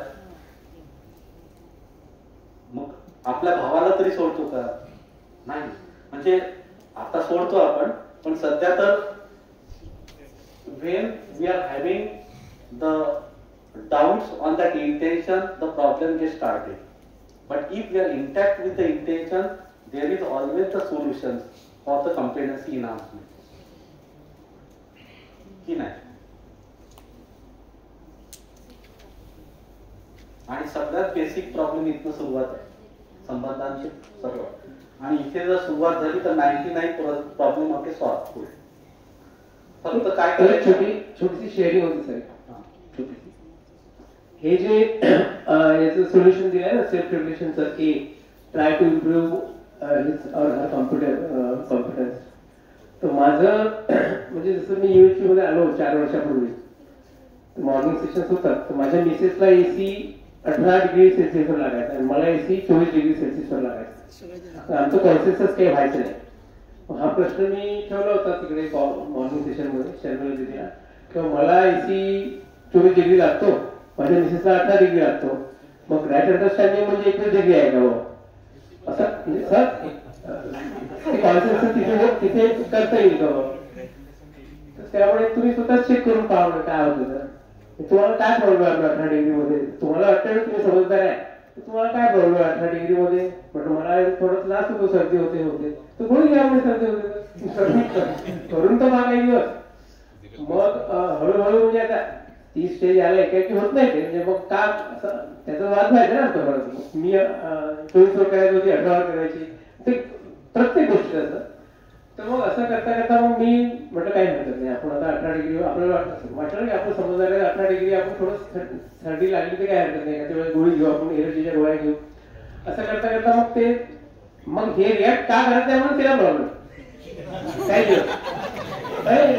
मग आपल्या भावाला तरी सोडतो का? नाही. म्हणजे आता सोडतो आपण, पण सध्या तर when we are having the doubts on that intention, the problem gets started. But if we are intact with the intention, there is always the solution for the competency enhancement. की नाही? आणि सगळ्यात बेसिक प्रॉब्लेम इथनं सुरुवात आहे, संबंधांची सर्व. आणि इथे जर सुरुवात झाली तर 99% प्रॉब्लेम आपले सॉल्व्ह होईल. फक्त काय करायचं, छोटीशी शेअरिंग होती साहेब, छोटीशी. हे जे याचं सोल्युशन दिलं आहे ना सेल्फ रेग्युलेशनचं, की try to improve his or her competence. तर माझं म्हणजे जसं मी UHV मध्ये आलो 4 वर्षापूर्वी, मॉर्निंग सेशन्स होतात, तर माझ्या मिसेसला AC 18 डिग्री सेल्सिअसवर लागायचं आणि मला AC 24 डिग्री सेल्सिअसवर लागायचं. आमचं कॉन्सेन्सस काही व्हायचं नाही. हा प्रश्न मी ठेवला होता तिकडे मॉर्निंग सेशन मध्ये शर्मिला दिदीला, किंवा मला AC 24 डिग्री लागतो, माझ्या मिसेसला 18 डिग्री लागतो, मग राईट अंडरस्टँडिंग म्हणजे 21 डिग्री आहे का हो, असं म्हणजे सर कॉन्सेन्सस तिथे करता येईल का हो? तर त्यामुळे तुम्ही स्वतः चेक करून पाहा काय होतं. तर तुम्हाला काय प्रॉब्लेम आहे 18 डिग्री मध्ये? तुम्हाला वाटतं तुम्ही समजदार आहे, तुम्हाला काय प्रॉब्लेम आहे 18 डिग्री मध्ये? म्हटलं मला थोडं त्रास होतो, सर्दी होते तर गोळी घ्या म्हणजे सर्दी होते करून तर मागा एक दिवस. मग हळूहळू म्हणजे आता ती स्टेज आला एकाएकी होत नाही ते, म्हणजे मग का त्याचा वाद व्हायचा ना आमच्या. मी 24 वर करायची होती, 18 वर करायची, ते प्रत्येक गोष्ट असं. तर मग असं करता करता मग मी म्हटलं काही हरकत नाही, आपण आता 18 डिग्री आपल्याला वाटलं की आपण समजदार आहे, 18 डिग्री आपण थोडं सर्दी लागली तर काही हरकत नाही, त्यावेळेस गोळी घेऊ आपण, एलर्जीच्या गोळ्या घेऊ. असं करता करता मग हे रिॲक्ट का करत नाही म्हणून तिला प्रॉब्लेम काय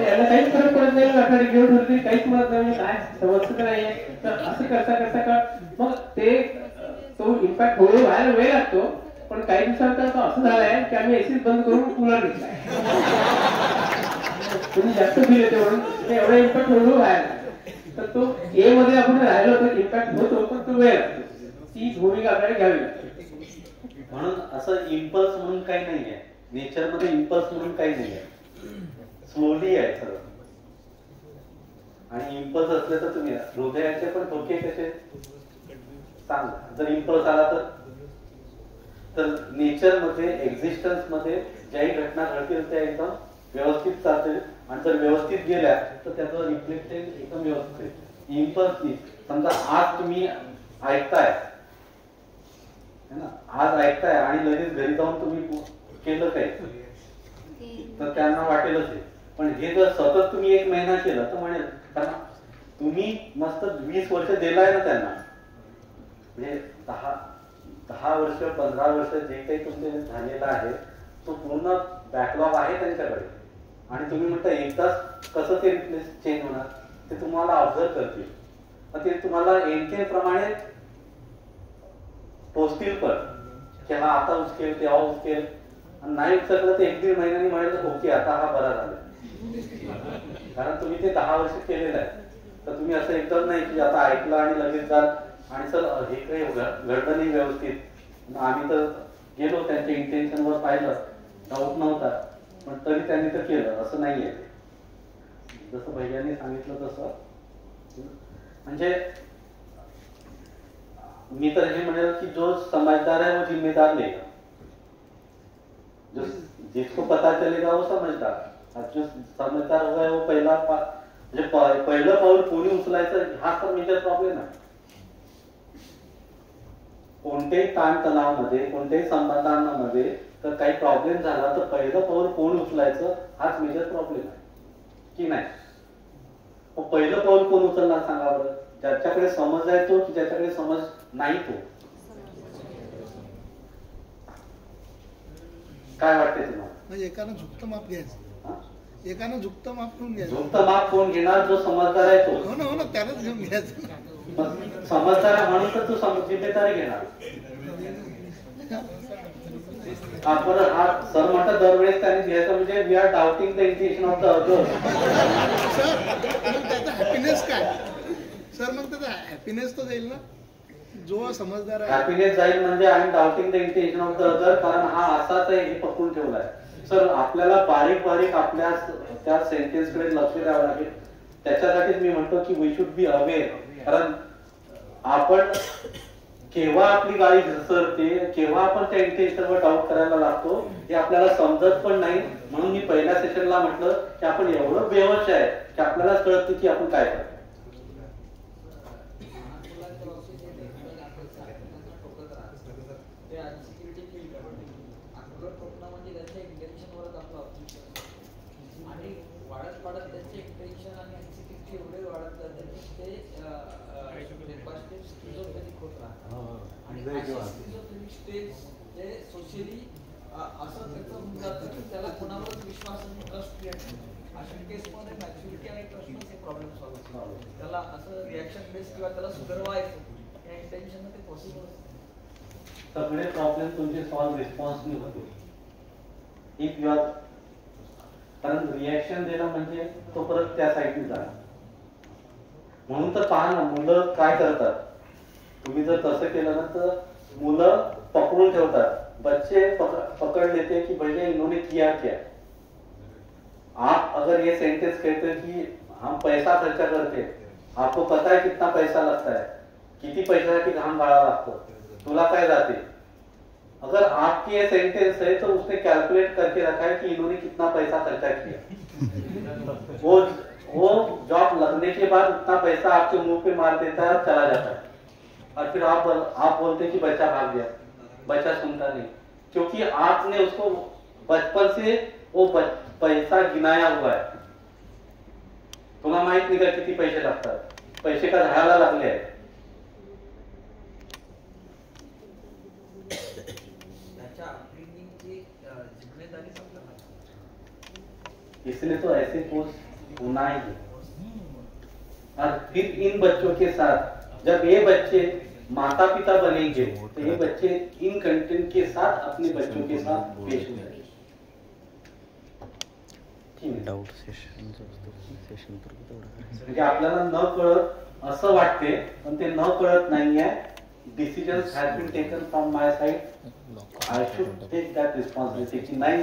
याला काहीच फरक पडत नाही, 18 डिग्रीवर ठरते काहीच म्हणत नाही, काय समजत नाहीये. तर असं करता करता का मग ते तो इम्पॅक्ट हळूहळू व्हायला वेळ लागतो. पण काही दिवसांनंतर असं झालंय की आम्ही AC बंद करून कूलर घेतलाय, म्हणजे जास्त फील येते म्हणून एवढा इम्पॅक्ट हळूहळू व्हायला. तर तो A मध्ये आपण राहिलो तर इम्पॅक्ट होतो, पण तो वेळ लागतो, ती भूमिका आपल्याला घ्यावी लागते. म्हणून असं इम्पल्स म्हणून काही नाहीये, नेचर मध्ये इम्पल्स म्हणून काही नाहीये, स्लोली आहे सगळं. आणि इम्पल्स असले तर तुम्ही हृदयाचे पण ठोके कसे सांगा. जर इम्पल्स आला तर नेचर मध्ये एक्झिस्टन्स मध्ये ज्याही घटना घडतील त्या एकदम व्यवस्थित चालतील, आणि जर व्यवस्थित गेल्या तर त्याचं रिफ्लेक्शन एकदम व्यवस्थित. इम्पल्स समजा आज तुम्ही ऐकताय ना, आज ऐकताय आणि लगेच घरी जाऊन तुम्ही केलं काही तर त्यांना वाटेलच आहे. पण हे जर सतत तुम्ही 1 महिना केलं तर म्हणेल, कारण तुम्ही मस्त 20 वर्ष दिलाय ना त्यांना, म्हणजे 10 वर्ष 15 वर्ष जे काही तुमचे झालेलं आहे तो पूर्ण बॅकलॉग आहे त्यांच्याकडे. आणि तुम्ही म्हणता एकदाच कसं ते रिप्लेस चेंज होणार, ते तुम्हाला ऑब्झर्व करतील. मग ते तुम्हाला एनके प्रमाणे पोचतील पण की हा आता उचकेल तेव्हा उचकेल, आणि नाही उचकलं तर 1-1.5 महिन्यांनी म्हणेल ओके आता हा बरा झाला, कारण तुम्ही ते 10 वर्ष केलेलं आहे. तर तुम्ही असं एकदम नाही की आता ऐकलं आणि लगेच जाल आणि सर हे काही घडलं नाही व्यवस्थित, आम्ही तर गेलो त्यांच्या इंटेन्शनवर पाहिलं, डाऊट नव्हता पण तरी त्यांनी तर केलं, असं नाहीये. जसं भैयाने सांगितलं तसं म्हणजे मी तर हे म्हणेल की जो समझदार है वो जिम्मेदार लेगा, जो जिसको पता चलेगा वो समझदार, और जो समझदार होगा वो म्हणजे पहिलं पाऊल कोणी उचलायचं हा तर मेजर प्रॉब्लेम आहे. कोणत्याही ताणतणावामध्ये कोणत्याही संबंधांमध्ये तर काही प्रॉब्लेम झाला तर पहिलं पाऊल कोण उचलायचं हाच मेजर प्रॉब्लेम आहे की नाही. पहिलं पाऊल कोण उचलणार सांगा बरं, ज्याच्याकडे समज आहे तो की ज्याच्याकडे समज नाही तो. काय वाटते तुम्हाला? म्हणजे एकानं झुकतं माप घ्यायचं, एकानं झुकतं माप करून घ्यायचं. झुकतं माप कोण घेणार? जो समजदार आहे तो. हो ना त्यालाच घेऊन घ्यायचं. समजदार आहे म्हणून तर तू जिम्मेदारी घेणार. आपण हा सर म्हणतात दरवेळेस त्यांनी घ्यायचं म्हणजे we are doubting the intention of the other. Sir मग त्याचा हॅपीनेस काय सर? मग त्याचा हॅपीनेस तर जाईल ना, जो समजदार आहे. हॅपीनेस जाईल म्हणजे I am doubting the intention of the other, कारण हा असाच आहे हे पकडून ठेवलाय. सर आपल्याला बारीक बारीक आपल्या त्या सेंटेन्स कडे लक्ष द्यावं लागेल. त्याच्यासाठीच मी म्हणतो की वी शुड बी अवेअर, कारण आपण केव्हा आपली गाडी घसरते, केव्हा आपण त्या इंटेन्शनवर डाऊट करायला लागतो हे आपल्याला समजत पण नाही. म्हणून मी पहिल्या सेशनला म्हटलं की आपण एवढं बेहोश आहे की आपल्यालाच कळत नाही की आपण काय करतो. असं त्याचं होऊन जातं की त्याला कोणावरच विश्वास आणि ट्रस्ट येत नाही. अशा केसमध्ये मॅच्युरिटी आणि ट्रस्टच हे प्रॉब्लेम सॉल्व्ह होतो. त्याला असं रिॲक्शन बेस किंवा त्याला सुधारवायचं या इंटेन्शन ते पॉसिबल असतं. सगळे प्रॉब्लेम तुमचे सॉल्व्ह रिस्पॉन्सने होते. इफ यू आर, कारण रिॲक्शन देणं म्हणजे तो परत त्या साईडने जाणार. म्हणून तर पहा ना मुलं काय करतात, तुम्ही जर तसं केलं ना तर मुलं पकडून ठेवतात. बच्चे पकड़ लेते कि भैया इन्होंने किया क्या. आप अगर ये सेंटेंस कहते हैं कि हम पैसा खर्चा करते, आपको पता है कितना पैसा लगता है, किती पैशासाठी घाम गाळावा लागतो, तुला काय जाते. अगर आपकी ये सेंटेंस है तो उसने कैलकुलेट करके रखा है कि इन्होंने कितना पैसा खर्चा किया. वो जॉब लगने के बाद उतना पैसा आपके मुंह पे मार देता है, चला जाता है, और फिर आप बोलते कि बच्चा भाग गया. बच्चा सुनता नहीं क्योंकि आपने उसको बचपन से वो पैसा गिनाया हुआ है. तुला माहित नाही का किती पैसे लागतात, पैसे का झाडाला लागले आहेत. इसलिए तो ऐसे कोर्स होना ही है. और फिर इन बच्चों के साथ जब ये बच्चे माता पिता बनेंगे तो ये बच्चे इन कंटेंट के साथ अपने बच्चों के साथ पेश हो जाएंगे. डाउट सेशन म्हणजे आपल्याला न कळत असं वाटते पण ते न कळत नाहीये. Decisions has been taken from my side, I should take that responsibility की नाही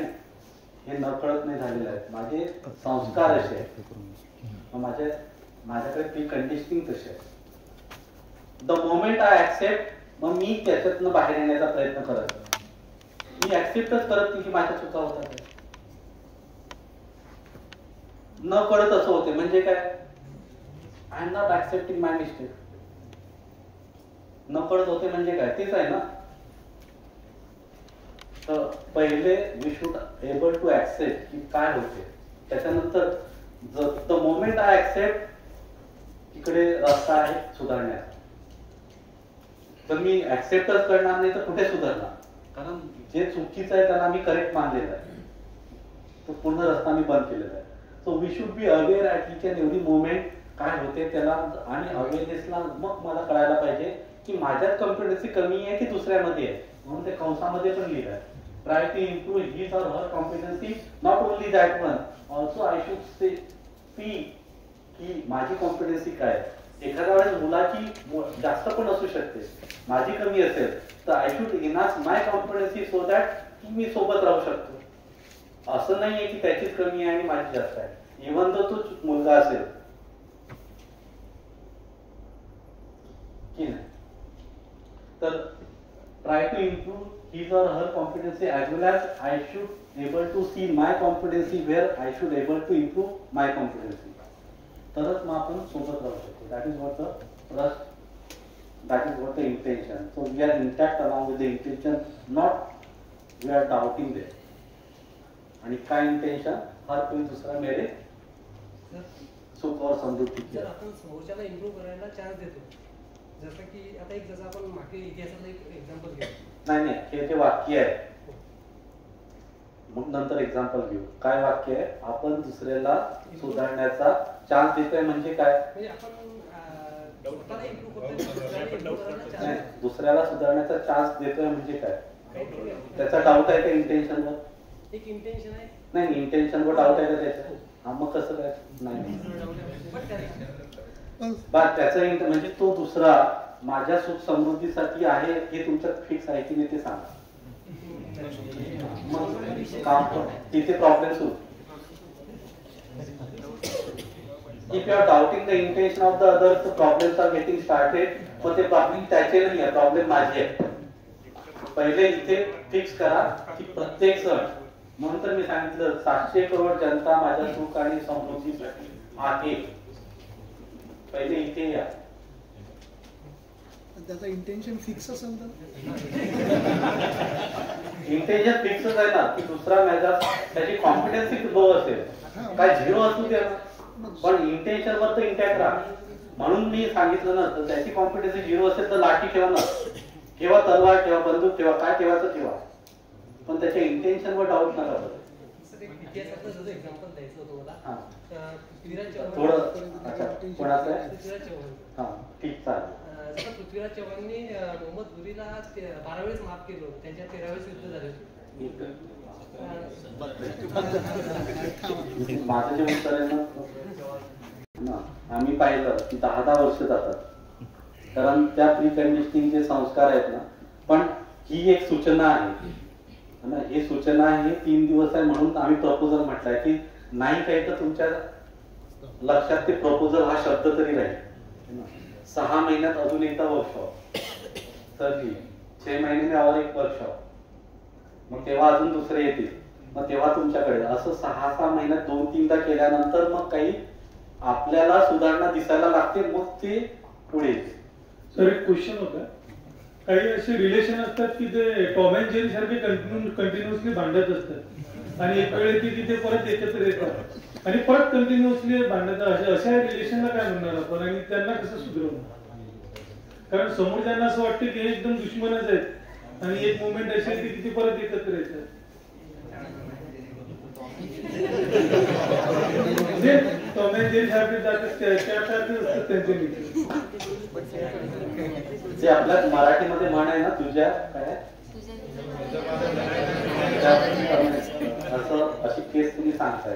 हे न कळत नाही झालेलं आहे. माझे संस्कार असे आहेत, माझ्याकडे प्री कंडिशनिंग तशी आहे. द मोमेंट आय ऍक्सेप्ट, मग मी त्याच्यातनं बाहेर येण्याचा प्रयत्न करत, मी ऍक्सेप्टच करत नाही की माझ्या चुका होतात. न कळत असं होते म्हणजे काय, I am not accepting my mistake. न कळत होते म्हणजे काय, तेच आहे ना. तर पहिले we should able to accept की काय होते. त्याच्यानंतर द मोमेंट आय ऍक्सेप्ट इकडे रस्ता आहे सुधारण्याचा. तर मी ऍक्सेप्टच करणार नाही तर कुठे सुधारणार, कारण जे चुकीचं आहे त्याला मी करेक्ट मानलेलं आहे, तो पूर्ण रस्ता मी बंद केलेला आहे. So we should be aware at each and every moment काय होते त्याला आणि अवेअरनेसला मग मला कळायला पाहिजे की माझ्यात कॉम्पिटन्सी कमी आहे की दुसऱ्यामध्ये आहे, म्हणून ते कंसामध्ये पण लिहिलं आहे. Try to improve his or her competency, not only that one, also I should see की माझी कॉम्पिटन्सी काय आहे. एखाद्या वेळेस मुलाची जास्त पण असू शकते, माझी कमी असेल तर I should enhance my competency so that की मी सोबत राहू शकतो. असं नाहीये की त्याचीच कमी आहे आणि माझी जास्त आहे, इव्हन तो मुलगा असेल की नाही. तर try to improve his or her competency as well as I should able to see my competency where I should able to improve my competency. तरच मग आपण सोबत राहू शकतो. That is what the trust, that is what the intention. So we are intact along with the intention, not we are doubting there. आणि काय intention, हर कोई दूसरा मेरे सुख और समृद्धी. जर आपण समोरच्याला इम्प्रूव्ह करायला चान्स देतो, जसं की आता एक जसं आपण मागील इतिहासाचं एक एक्झाम्पल घेऊ. नाही हे जे वाक्य आहे, मग नंतर एक्झाम्पल घेऊ. काय वाक्य आहे, आपण दुसऱ्याला सुधारण्याचा चान्स देतोय म्हणजे काय, म्हणजे आपण दुसऱ्याला सुधारण्याचा चान्स देतोय म्हणजे काय, त्याचा डाऊट आहे का इंटेन्शनवर. एक इंटेन्शन आहे, नाही इंटेन्शनवर डाऊट आहे का त्याचा. हा मग कसं काय, नाही त्याचं म्हणजे तो दुसरा माझ्या सुख समृद्धीसाठी आहे हे तुमचं फिक्स आहे की नाही ते सांगा. मग काम तिथे प्रॉब्लेम सुरू. If you are doubting the intention of the others, the problems are getting started. पण ते प्रॉब्लेम त्याचे नाही आहे, प्रॉब्लेम माझे आहे. पहिले इथे फिक्स करा की प्रत्येक जण, म्हणून तर मी सांगितलं 700 करोड जनता माझ्या सुख आणि समृद्धीसाठी आहे. पहिले इथे या. त्याचा इंटेन्शन फिक्स असेल तर इंटेन्शन फिक्सच आहे ना की दुसरा माझा त्याची कॉन्फिडन्स लो असेल, काय झिरो असू द्या, पण इंटेन्शन वर तर इंटॅक्ट राहा. म्हणून मी सांगितलं ना, तर त्याची कॉन्फिडन्स झिरो असेल तर लाठी ठेवा ना, ठेवा तलवार ठेवा, बंदूक ठेवा, काय ठेवायचं ठेवा, पण त्याच्या इंटेन्शन वर डाऊट नका करू. इतिहासाचं जसं एक्झाम्पल द्यायचं होतं मला, पृथ्वीराज चव्हाण, थोडं अच्छा कोणाचं आहे, पृथ्वीराज चव्हाण, हा ठीक चालेल. जसं पृथ्वीराज चव्हाणनी मोहम्मद घुरीला 12 वेळेस माफ केलं होतं, त्यांच्या 13 वेळेस युद्ध झाले होते. माझं जे उत्तर आहे ना, आम्ही पाहिलं की 10 वर्ष जातात, कारण त्या प्री कंडिशनिंगचे संस्कार आहेत ना. पण ही एक सूचना आहे ना, ही सूचना आहे 3 दिवस आहे म्हणून आम्ही प्रपोजल म्हटलंय की नाही काही तर तुमच्या लक्षात ते प्रपोजल हा शब्द तरी राहील. 6 महिन्यात अजून एकदा वर्कशॉप, तर 6 महिने और एक वर्कशॉप, मग तेव्हा अजून दुसरे येतील, मग तेव्हा तुमच्याकडे असं 6-6 महिन्यात 2-3दा केल्यानंतर मग काही आपल्याला सुधारणा दिसायला लागते, मग ते पुढे येते. सर एक क्वेश्चन होता, काही असे रिलेशन असतात की ते टॉम अँड जेरी सारखे कंटिन्युअसली भांडत असतात आणि एक वेळ येते की ते परत एकत्र येतात आणि परत कंटिन्युअसली भांडतात. अशा रिलेशनला काय म्हणणार आपण आणि त्यांना कसं सुधारवणार. कारण समोर त्यांना असं वाटतं की हे एकदम दुश्मनच आहेत आणि एक मुवमेंट अशी आहे की ती परत एकत्र येतात. म्हणजे टॉम अँड जेरी सारखे जातात त्यासारखे असतात त्यांचे मित्र. जे आपल्या मराठीमध्ये म्हण आहे ना, तुझ्या काय असं अशी केस तुम्ही सांगताय.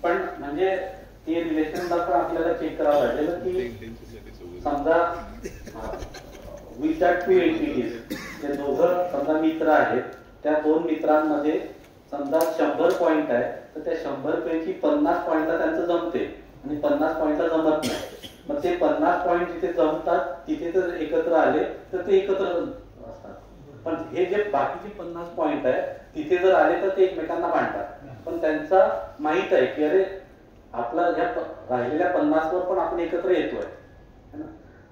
पण म्हणजे ते रिलेशनला पण आपल्याला चेक करावं लागेल की समजा विथ दॅट 2 एंटिटीज, ते दोघं समजा मित्र आहेत, त्या 2 मित्रांमध्ये समजा 100 पॉइंट आहे, तर त्या 100 पैकी 50 पॉइंटला त्यांचं जमते आणि 50 पॉइंटला जमत नाही. मग ते 50 पॉइंट जिथे जमतात तिथे जर एकत्र आले तर ते एकत्र असतात. पण हे जे बाकीचे 50 पॉइंट आहे तिथे जर आले तर ते एकमेकांना भांडतात. पण त्यांचा माहित आहे की अरे आपला ह्या राहिलेल्या 50 वर पण आपण एकत्र येतोय.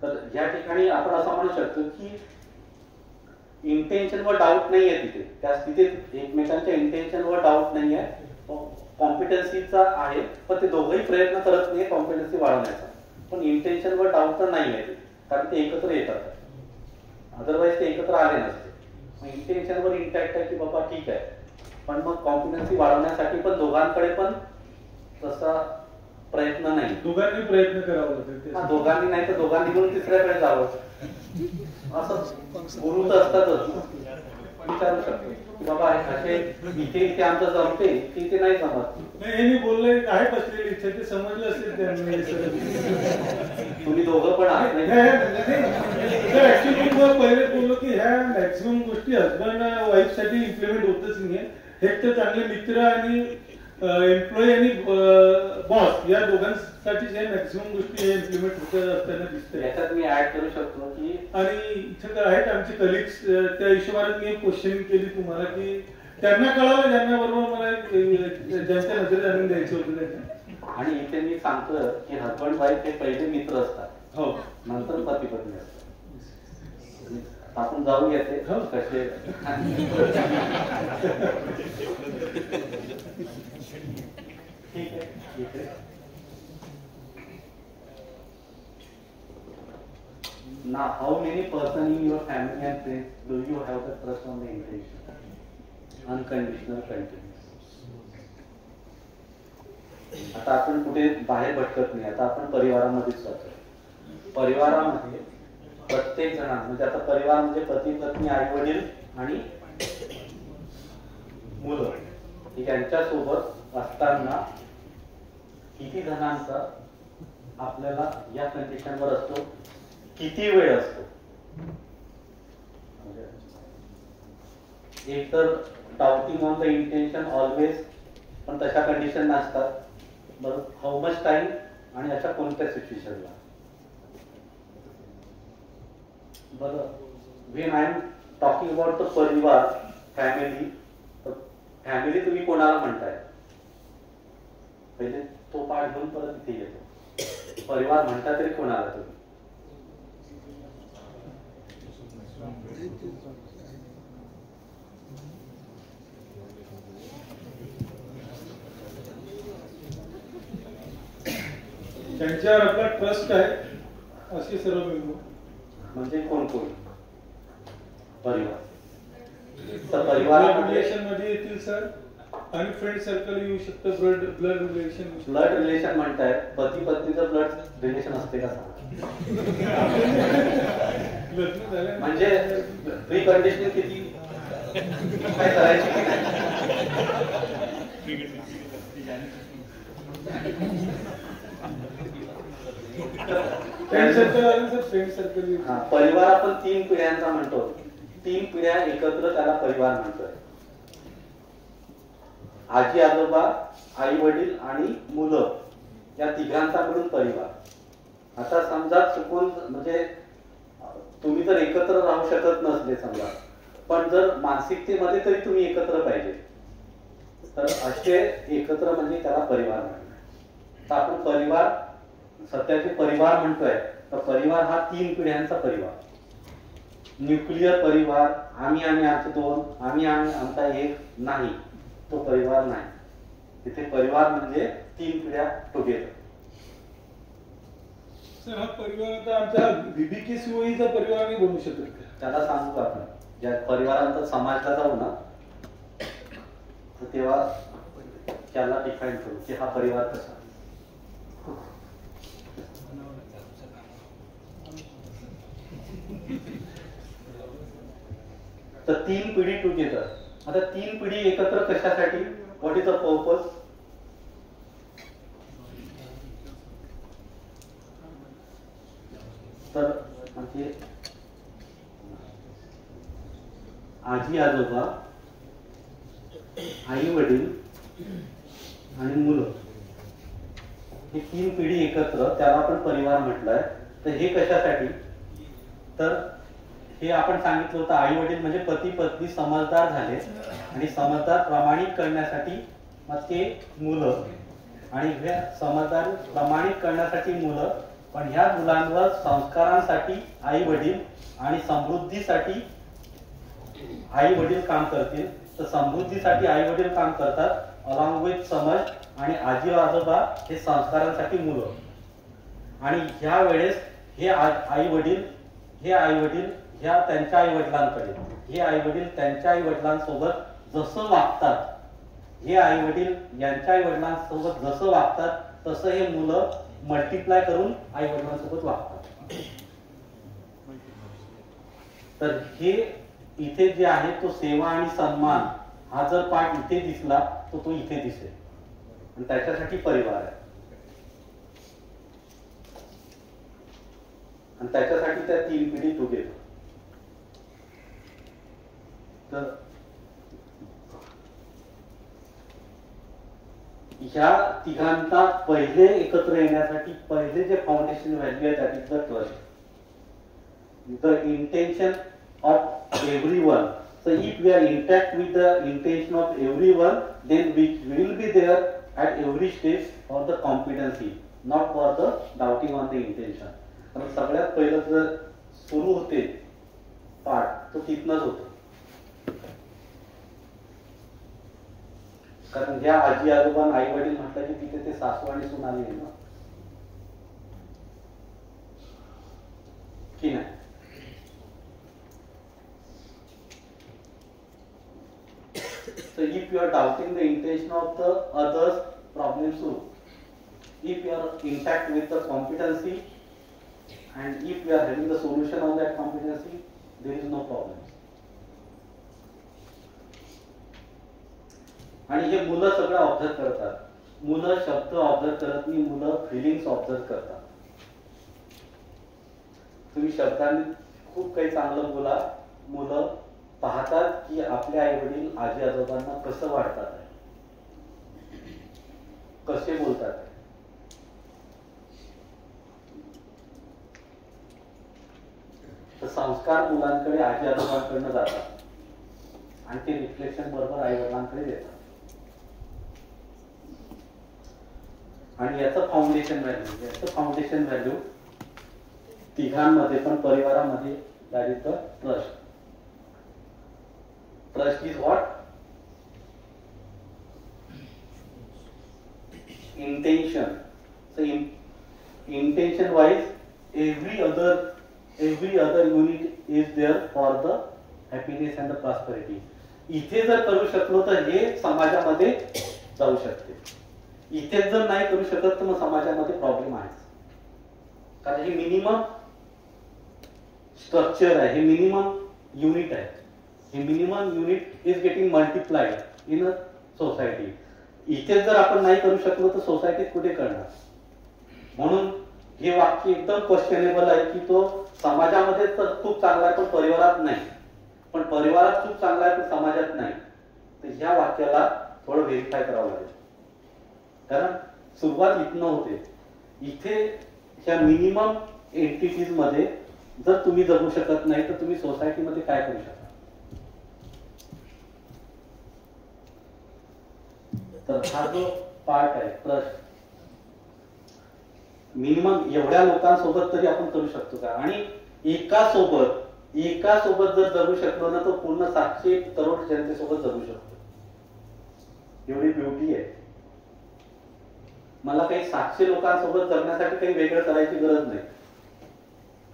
तर या ठिकाणी आपण असं म्हणू शकतो की इंटेन्शनवर डाऊट नाहीये तिथे एकमेकांच्या इंटेन्शनवर डाऊट नाहीये, कॉम्पिटन्सीचा आहे, पण ते दोघंही प्रयत्न करत नाहीये कॉम्पिटन्सी वाढवण्याचा. पण इंटेन्शनवर डाऊट तर नाहीये कारण ते एकत्र येतात, अदरवाईज ते एकत्र आले नसते. इंटेन्शनवर इंटॅक्ट आहे की बाबा ठीक आहे पण मग कॉम्पिटन्सी वाढवण्यासाठी पण दोघांकडे पण तसा प्रयत्न नाही. दोघांनी प्रयत्न करावा. दोघांनी नाही तर दोघांनी म्हणून तिसऱ्याकडे जावं असं गुरु तर असतातच. विचारू शकतो की बाबा असे इथे इथे आमचं जमते इथे नाही जमत. नाही हे मी बोललोय आहे बसलेली इच्छा ते समजलं असेल त्यांनी. तुम्ही दोघं पण आहात ऍक्च्युली मी पहिले बोललो की ह्या मॅक्सिमम गोष्टी हजबंड वाईफ साठी इम्प्लिमेंट होतच नाहीये. हे तर चांगले मित्र आणि एम्प्लॉई आणि बॉस या दोघांसाठी जे मॅक्सिमम गोष्टी इम्प्लिमेंट होत असताना दिसते. याच्यात मी ऍड करू शकतो की आणि इथे आहेत आमचे कलिग्स त्या हिशोबाने मी क्वेश्चन केली तुम्हाला की त्यांना कळालं ज्यांना बरोबर मला ज्यांच्या नजरेत आणून द्यायचं होतं त्यांना. आणि इथे मी सांगतो की हजबंड वाईफ हे पहिले मित्र असतात. हो नंतर पती पत्नी असतात. आपण जाऊ येते कसे ठीक आहे. Now, how many person in your family and friends do you have the trust on the intention? Unconditional, continuous. आता आपण कुठे बाहेर भटकत नाही. आता आपण परिवारामध्येच राहतो. परिवारामध्ये प्रत्येक जण म्हणजे आता परिवार म्हणजे पती पत्नी आई वडील आणि मुलं यांच्या सोबत असताना किती जणांचा आपल्याला या कंडिशनवर असतो, किती वेळ असतो. एक तर doubting on the intention always, पण तशा कंडिशन नसतात. बरं हाऊ मच टाइम आणि अशा कोणत्या सिच्युएशनला. बरं when I am talking about the परिवार फॅमिली, फॅमिली तुम्ही कोणाला म्हणताय पहिले तो पाठ घेऊन परत इथे येतो. परिवार म्हणता तरी कोणाला तुम्ही. त्यांच्यावर आपला ट्रस्ट आहे असे सर्व मिळून. म्हणजे कोण कोण परिवार तर परिवार रिलेशन मध्ये येतील सर आणि फ्रेंड सर्कल येऊ शकतं. Blood relation. ब्लड रिलेशन म्हणताय पती पत्नीचं ब्लड रिलेशन असते का म्हणजे प्री कंडिशनिंग किती काय करायची की परिवार आपण 3 पिढ्यांचा म्हणतो. 3 पिढ्या एकत्र त्याला परिवार म्हणतोय. आजी आजोबा आई वडील आणि मुलं या तिघांचा मिळून परिवार. आता समजा चुकून म्हणजे तुम्ही जर एकत्र राहू शकत नसले समजा, पण जर मानसिकतेमध्ये तरी तुम्ही एकत्र पाहिजे तर असे एकत्र म्हणजे त्याला परिवार म्हणतात. तर आपण परिवार सध्याचे परिवार म्हणतोय तर परिवार हा 3 पिढ्यांचा परिवार. न्यूक्लिअर परिवार आम्ही आमचे 2 आम्ही आमचा 1 नाही, तो परिवार नाही. तिथे परिवार म्हणजे 3 पिढ्या टुगेदर. सर हा परिवार आता आमचा बीबीके सीओईचा परिवार नाही बोलू शकत. त्याला सांगू आपण ज्या परिवारांचा समाजला जाऊ ना तर तेव्हा त्याला डिफाईन करू की हा परिवार कसा. तर 3 पिढी टुगेदर. आता 3 पिढी एकत्र कशासाठी. What is the purpose. तर म्हणजे आजी आजोबा आई वडील आणि मुलं ही 3 पिढी एकत्र त्याला आपण परिवार म्हटलंय. तर हे कशासाठी तर हे आपण सांगितलं होतं आई वडील म्हणजे पती पत्नी समजदार झाले आणि समजदार प्रामाणिक करण्यासाठी मग ते मुलं आणि ह्या समजदार प्रामाणिक करण्यासाठी मुलं. पण ह्या मुलांवर संस्कारांसाठी आई वडील आणि समृद्धीसाठी आई वडील काम करतील. तर समृद्धीसाठी आई वडील काम करतात अलॉंग विथ समज आणि आजी आजोबा हे संस्कारांसाठी मुलं. आणि ह्या वेळेस हे आई वडील ह्या त्यांच्या आई वडिलांकडे हे आई वडील त्यांच्या आई वडिलांसोबत जसं वागतात हे आई वडील यांच्या आई वडिलांसोबत जसं वागतात तसं हे मुलं मल्टिप्लाय करून आई वडिलांसोबत वागतात. तर हे इथे जे आहे तो सेवा आणि सन्मान हा जर पाठ इथे दिसला तर तो इथे दिसेल आणि त्याच्यासाठी परिवार आहे आणि त्याच्यासाठी त्या 3 पिढी टुगेदर. तर ह्या तिघांचा पहिले एकत्र येण्यासाठी पहिले जे फाउंडेशन व्हॅल्यू आहे that is the trust, the intention of everyone. So if we are intact with the intention of everyone, then we will be there at every stage for the competency, not for the doubting on the intention. कारण सगळ्यात पहिलं जर सुरू होते पाठ तो तिथनच होतो. कारण ज्या आजी आजोबा आई वडील म्हटलं की तिथे ते सासू आणि सून आली ना की नाही. So if you are doubting the intention of the others, problem solved. If you are intact with the competency and if you are having the solution on that competency, there is no problem. आणि हे मुलं सगळं observe करतात. मुलं शब्द observe करत नाही, मुलं फिलिंग्स ऑब्झर्व करतात. तुम्ही शब्दांनी खूप काही चांगलं बोला, मुलं पाहतात की आपले आई वडील आजी आजोबांना कसं वाटतात आहे, कसे बोलतात आहे. तर संस्कार मुलांकडे आजी आजोबांकडनं जातात आणि ते रिफ्लेक्शन बरोबर आई वडिलांकडे येतात. आणि याचं फाउंडेशन व्हॅल्यू तिघांमध्ये पण परिवारामध्ये that is the trust. Trust is what? Intention. So intention wise, every other unit is there for the happiness and the prosperity. इथे जर करू शकलो तर हे समाजामध्ये जाऊ शकते. इथे जर नाही करू शकत तर मग समाजामध्ये प्रॉब्लेम आहे. कारण हे मिनिमम स्ट्रक्चर आहे, हे मिनिमम युनिट आहे. हे minimum unit is getting multiplied in a society. इथे जर आपण नाही करू शकलो तर सोसायटीत कुठे करणार. म्हणून हे वाक्य एकदम क्वेश्चनेबल आहे की तो समाजामध्ये तर खूप चांगला आहे पण परिवारात नाही, पण परिवारात खूप चांगला आहे पण समाजात नाही. तर ह्या वाक्याला थोडं व्हेरीफाय करावं लागेल. कारण सुरुवात इथनं होते. इथे ह्या मिनिमम एंटिटीज मध्ये जर तुम्ही जगू शकत नाही तर तुम्ही सोसायटीमध्ये काय करू शकता. तर हा जो पार्ट आहे ट्रस्ट, मिनिमम एवढ्या लोकांसोबत तरी आपण करू शकतो का. आणि एका सोबत जर जगू शकलो ना तर पूर्ण 700 करोड जनतेसोबत जगू शकतो. एवढी ब्युटी आहे. मला काही 700 लोकांसोबत जगण्यासाठी काही वेगळं करायची गरज नाही.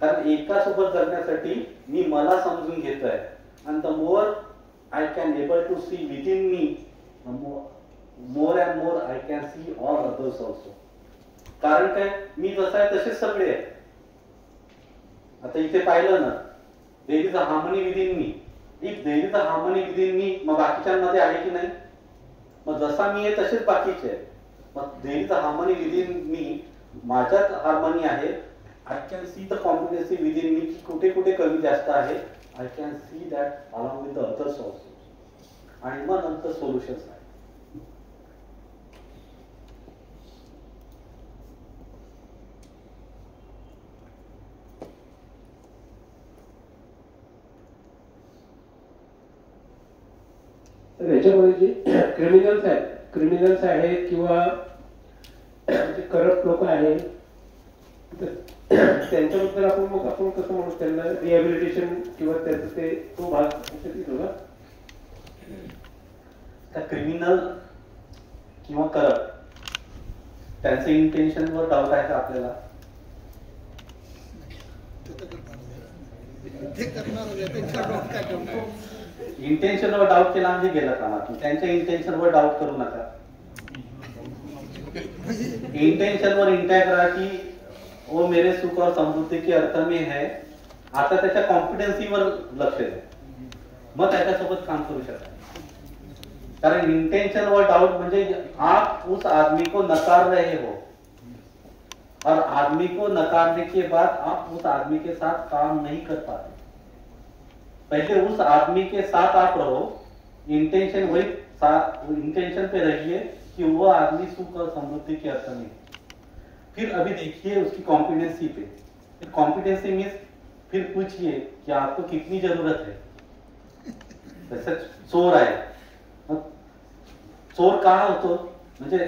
कारण एका सोबत जगण्यासाठी मी मला समजून घेतोय आणि the more I can able to see within me, more and more I can see all others also. कारण काय, मी जसा आहे तसेच सगळे आहेत. आता इथे पाहिलं ना, there is a harmony within me. If there is a harmony within me, मग बाकीच्यांमध्ये आहे की नाही. मग जसा मी आहे तसेच बाकीचे आहेत. मग there is a harmony within me, माझ्यात हार्मनी आहे. I can see the competency within me, की कुठे कुठे कमी जास्त आहे. I can see that along with the others also. आणि मग नंतर सोल्युशन्स आहे. तर याच्यामध्ये जे क्रिमिनल्स आहेत किंवा जे करप्ट लोक आहेत त्यांच्याबद्दल आपण कसं म्हणू, त्यांना रिहॅबिलिटेशन किंवा त्याचं ते तो भाग येतो का. क्रिमिनल किंवा करप्ट त्यांचं इंटेन्शनवर डाऊट आहे का आपल्याला. ते करणार इंटेन्शनवर डाऊट केला म्हणजे गेलं कामात. त्यांच्या इंटेन्शनवर डाऊट करू नका. इंटेन्शनवर इंटॅक्ट राहा की वो मेरे सुख और समृद्धी के अर्थ में है. आता त्याच्या कॉन्फिडन्सीवर लक्ष द्या, मग त्याच्यासोबत काम करू शकता. कारण इंटेंशनवर डाउट म्हणजे आप उस आदमी को नकार रहे हो और आदमी को नकारने के बाद आप उस आदमी के साथ काम नहीं कर पाते. पहले उस आदमी के साथ आप रहो, इंटेंशन वही इंटेंशन पे रहिए कि वो आदमी सुख और समृद्धि के अर्थ में. फिर अभी देखिए उसकी कॉम्पिटेंसी पे. कॉम्पिटेंसी मीन्स फिर पूछिए कि आपको कितनी जरूरत है. जैसे चोर आहे, चोर का होतो म्हणजे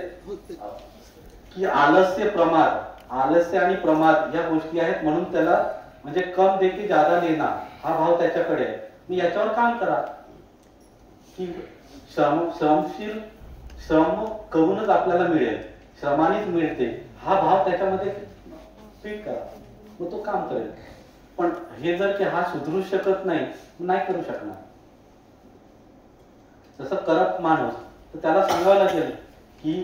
की आलस्य प्रमाद, आलस्य आणि प्रमाद या गोष्टी आहेत म्हणून त्याला म्हणजे कम दे की ज्यादा लेना हा भाव त्याच्याकडे आहे. मी याच्यावर काम करा की श्रमशील श्रम करूनच आपल्याला मिळेल, श्रमानेच मिळते हा भाव त्याच्यामध्ये फिट करा, मग तो काम करेल. पण हे जर की हा सुधरू शकत नाही करू शकणार. जसं करप्ट माणूस तर त्याला सांगावं लागेल की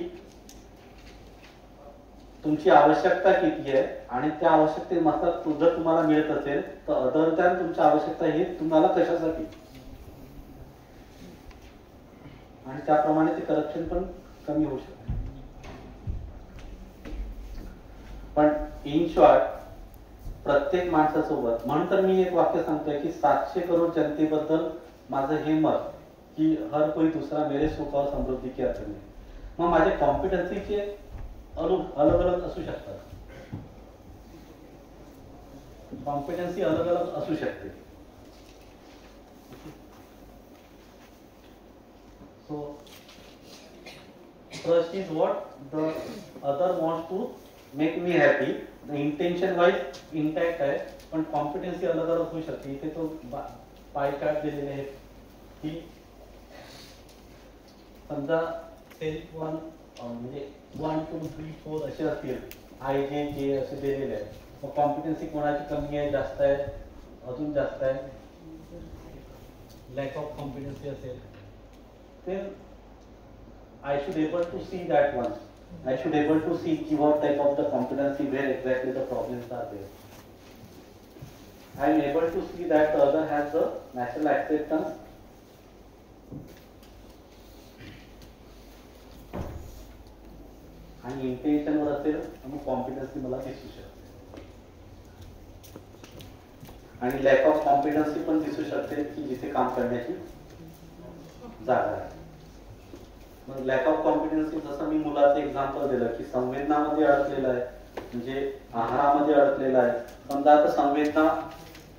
तुमची आवश्यकता किती आहे आणि त्या आवश्यकतेनुसार जर तुम्हाला मिळत असेल तर अदर दॅन तुमची आवश्यकता ही तुम्हाला कशासाठी, आणि त्याप्रमाणे ते करप्शन पण कमी होऊ शकते. पण इन शॉर्ट प्रत्येक माणसासोबत, म्हणून तर मी एक वाक्य सांगतोय की 700 करोड जनतेबद्दल माझं हे मत की हर कोई दूसरा मेरे सुख और समृद्धी के अर्थ में. मग माझे कॉम्पिटन्सीचे अलग अलग असू शकतात, कॉम्पिटन्सी अलग अलग असू शकते. So first is what the other wants to make me happy. Intention wise intact आहे पण कॉम्पिटन्सी अलग अलग होऊ शकते. इथे तो पाय चार्ट दिलेले आहे की समजा सेल्फ वन म्हणजे 1 2 3 4 असे असतील, आय जे जे असे दिलेले आहे. मग कॉम्पिटन्सी कोणाची कमी आहे, जास्त आहे, अजून जास्त आहे, लॅक ऑफ कॉम्पिटन्सी असेल then I should able to see that one. I should able to see what type of the competency, where exactly the problems are there. I am able to see that the other has the natural acceptance आणि intention वर असेल मग competency मला दिसू शकते आणि lack of competency पण दिसू शकते की जिथे काम करण्याची जागा आहे. मग लॅक ऑफ कॉम्पिटन्सी जसं मी मुलाचं एक्झाम्पल दिलं की संवेदनामध्ये अडकलेला आहे, म्हणजे आहारामध्ये अडकलेला आहे. समजा आता संवेदना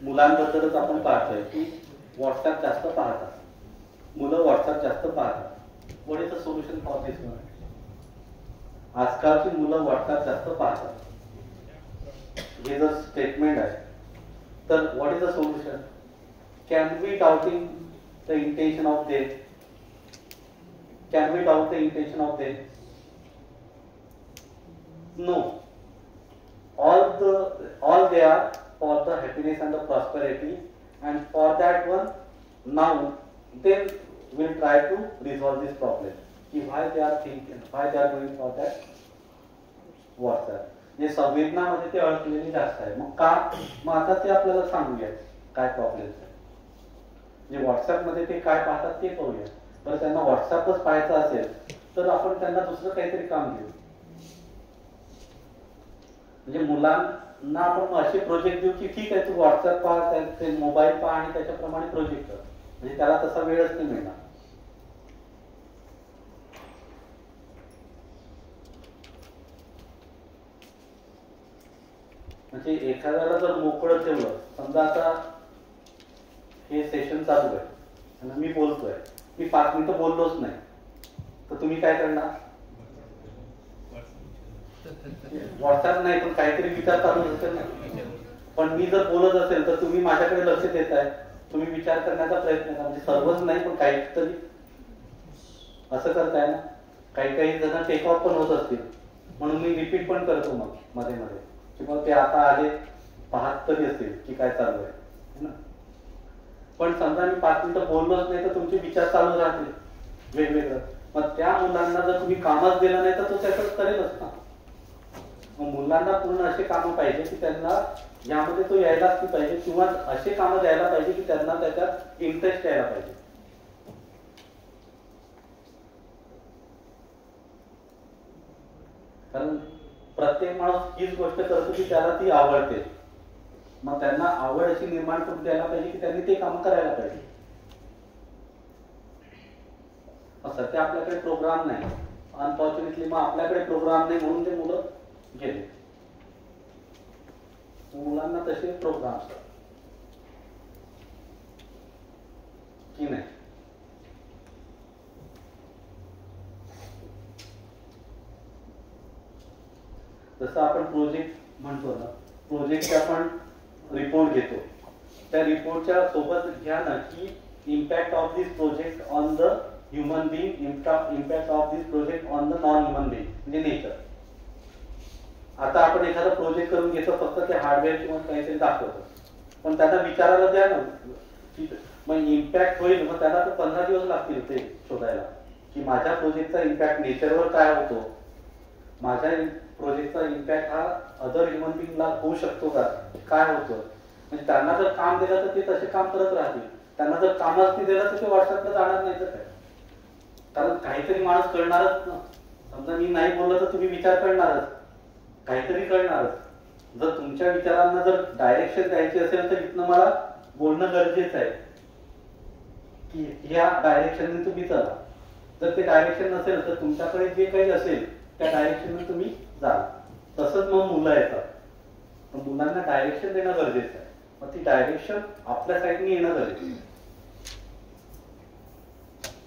मुलांबद्दलच आपण पाहतोय की व्हॉट्सअप जास्त पाहतात, मुलं व्हॉट्सअप जास्त पाहतात. What is the solution for this one? आजकालची मुलं व्हॉट्सअप जास्त पाहतात हे जर स्टेटमेंट आहे तर what is the solution? Can we doubting the intention of them? Can we doubt the intention of them? No. All they are for the happiness and the prosperity, and for that one, now then we'll try to resolve this problem. Why they are thinking, why they are going for that WhatsApp? जे संवेदनामध्ये ते अडकलेले जास्त आहे. मग का? मग आता ते आपल्याला सांगूया काय प्रॉब्लेम आहे. जे व्हॉट्सअप मध्ये ते काय पाहतात ते पाहूया. बरं, त्यांना व्हॉट्सअपच पाहायचं असेल तर आपण त्यांना दुसरं काहीतरी काम देऊ. म्हणजे मुलांना आपण असे प्रोजेक्ट देऊ की ठीक आहे तू व्हॉट्सअप पहा, ते मोबाईल पहा आणि त्याच्याप्रमाणे प्रोजेक्ट कर, म्हणजे त्याला तसा वेळच नाही मिळणार. म्हणजे एखाद्याला जर मोकळं ठेवलं, समजा आता हे सेशन चालू आहे आणि मी बोलतोय, मी 5 मिनिटं बोललोच नाही तर तुम्ही काय करणार? व्हॉट्सअप नाही पण काहीतरी विचार चालू असेल ना. पण मी जर बोलत असेल तर तुम्ही माझ्याकडे लक्ष देताय, तुम्ही विचार करण्याचा प्रयत्न करा. म्हणजे सर्वच नाही पण काहीतरी असं करताय ना. काही जण टेक ऑफ पण होत असतील म्हणून मी रिपीट पण करतो मग मध्ये मध्ये की, मग ते आता आले पाहत तरी असतील की काय चालू आहे ना. पण समजा मी 5 मिनिटं बोललोच नाही तर तुमचे विचार चालू राहतील वेगवेगळं. मग त्या मुलांना जर तुम्ही कामच दिलं नाही तर तो त्याच्यात करेलच ना. मग मुलांना पूर्ण असे कामं पाहिजे की त्यांना यामध्ये तो यायलाच नाही पाहिजे, किंवा असे कामं द्यायला पाहिजे की त्यांना त्याच्यात इंटरेस्ट यायला पाहिजे. कारण प्रत्येक माणूस हीच गोष्ट करतो की त्याला ती आवडते. मग त्यांना आवड अशी निर्माण करून द्यायला पाहिजे की त्यांनी ते काम करायला पाहिजे. सध्या आपल्याकडे प्रोग्राम नाही, अनफॉर्च्युनेटली. मग आपल्याकडे प्रोग्राम नाही म्हणून ते मुलं गेले. मुलांना तसे प्रोग्राम असतात की नाही. जसं आपण प्रोजेक्ट म्हणतो ना, प्रोजेक्टचा आपण रिपोर्ट घेतो, त्या रिपोर्टच्या सोबत घ्या ना की impact of this project on the human being, impact of this project on the non human being, म्हणजे नेचर. आता आपण एखादा प्रोजेक्ट करून घेतो, फक्त ते हार्डवेअर किंवा काहीतरी दाखवतो, पण त्यांना विचारायला द्या ना, मग इम्पॅक्ट होईल. मग त्याला तर 15 दिवस लागतील ते शोधायला की माझ्या प्रोजेक्टचा इम्पॅक्ट नेचरवर काय होतो, माझ्या प्रोजेक्टचा इम्पॅक्ट हा अदर ह्युमन बीइंगला होऊ शकतो का, काय होतं. म्हणजे त्यांना जर काम दिलं तर ते तसे काम करत राहतील. त्यांना जर कामच नाही दिलं तर ते व्हॉट्सअपला जाणार नाही तर काय. कारण काहीतरी माणूस करणारच ना. समजा मी नाही बोललो तर तुम्ही विचार करणारच, काहीतरी करणारच. जर तुमच्या विचारांना जर डायरेक्शन द्यायची असेल तर इथनं मला बोलणं गरजेचं आहे की या डायरेक्शनने तुम्ही चला. जर ते डायरेक्शन नसेल तर तुमच्याकडे जे काही असेल त्या डायरेक्शनने तुम्ही जा. तसंच मग मुलं येतात. पण मुलांना डायरेक्शन देणं गरजेचं आहे. मग ती डायरेक्शन आपल्या साईडने येणं गरजेचं आहे.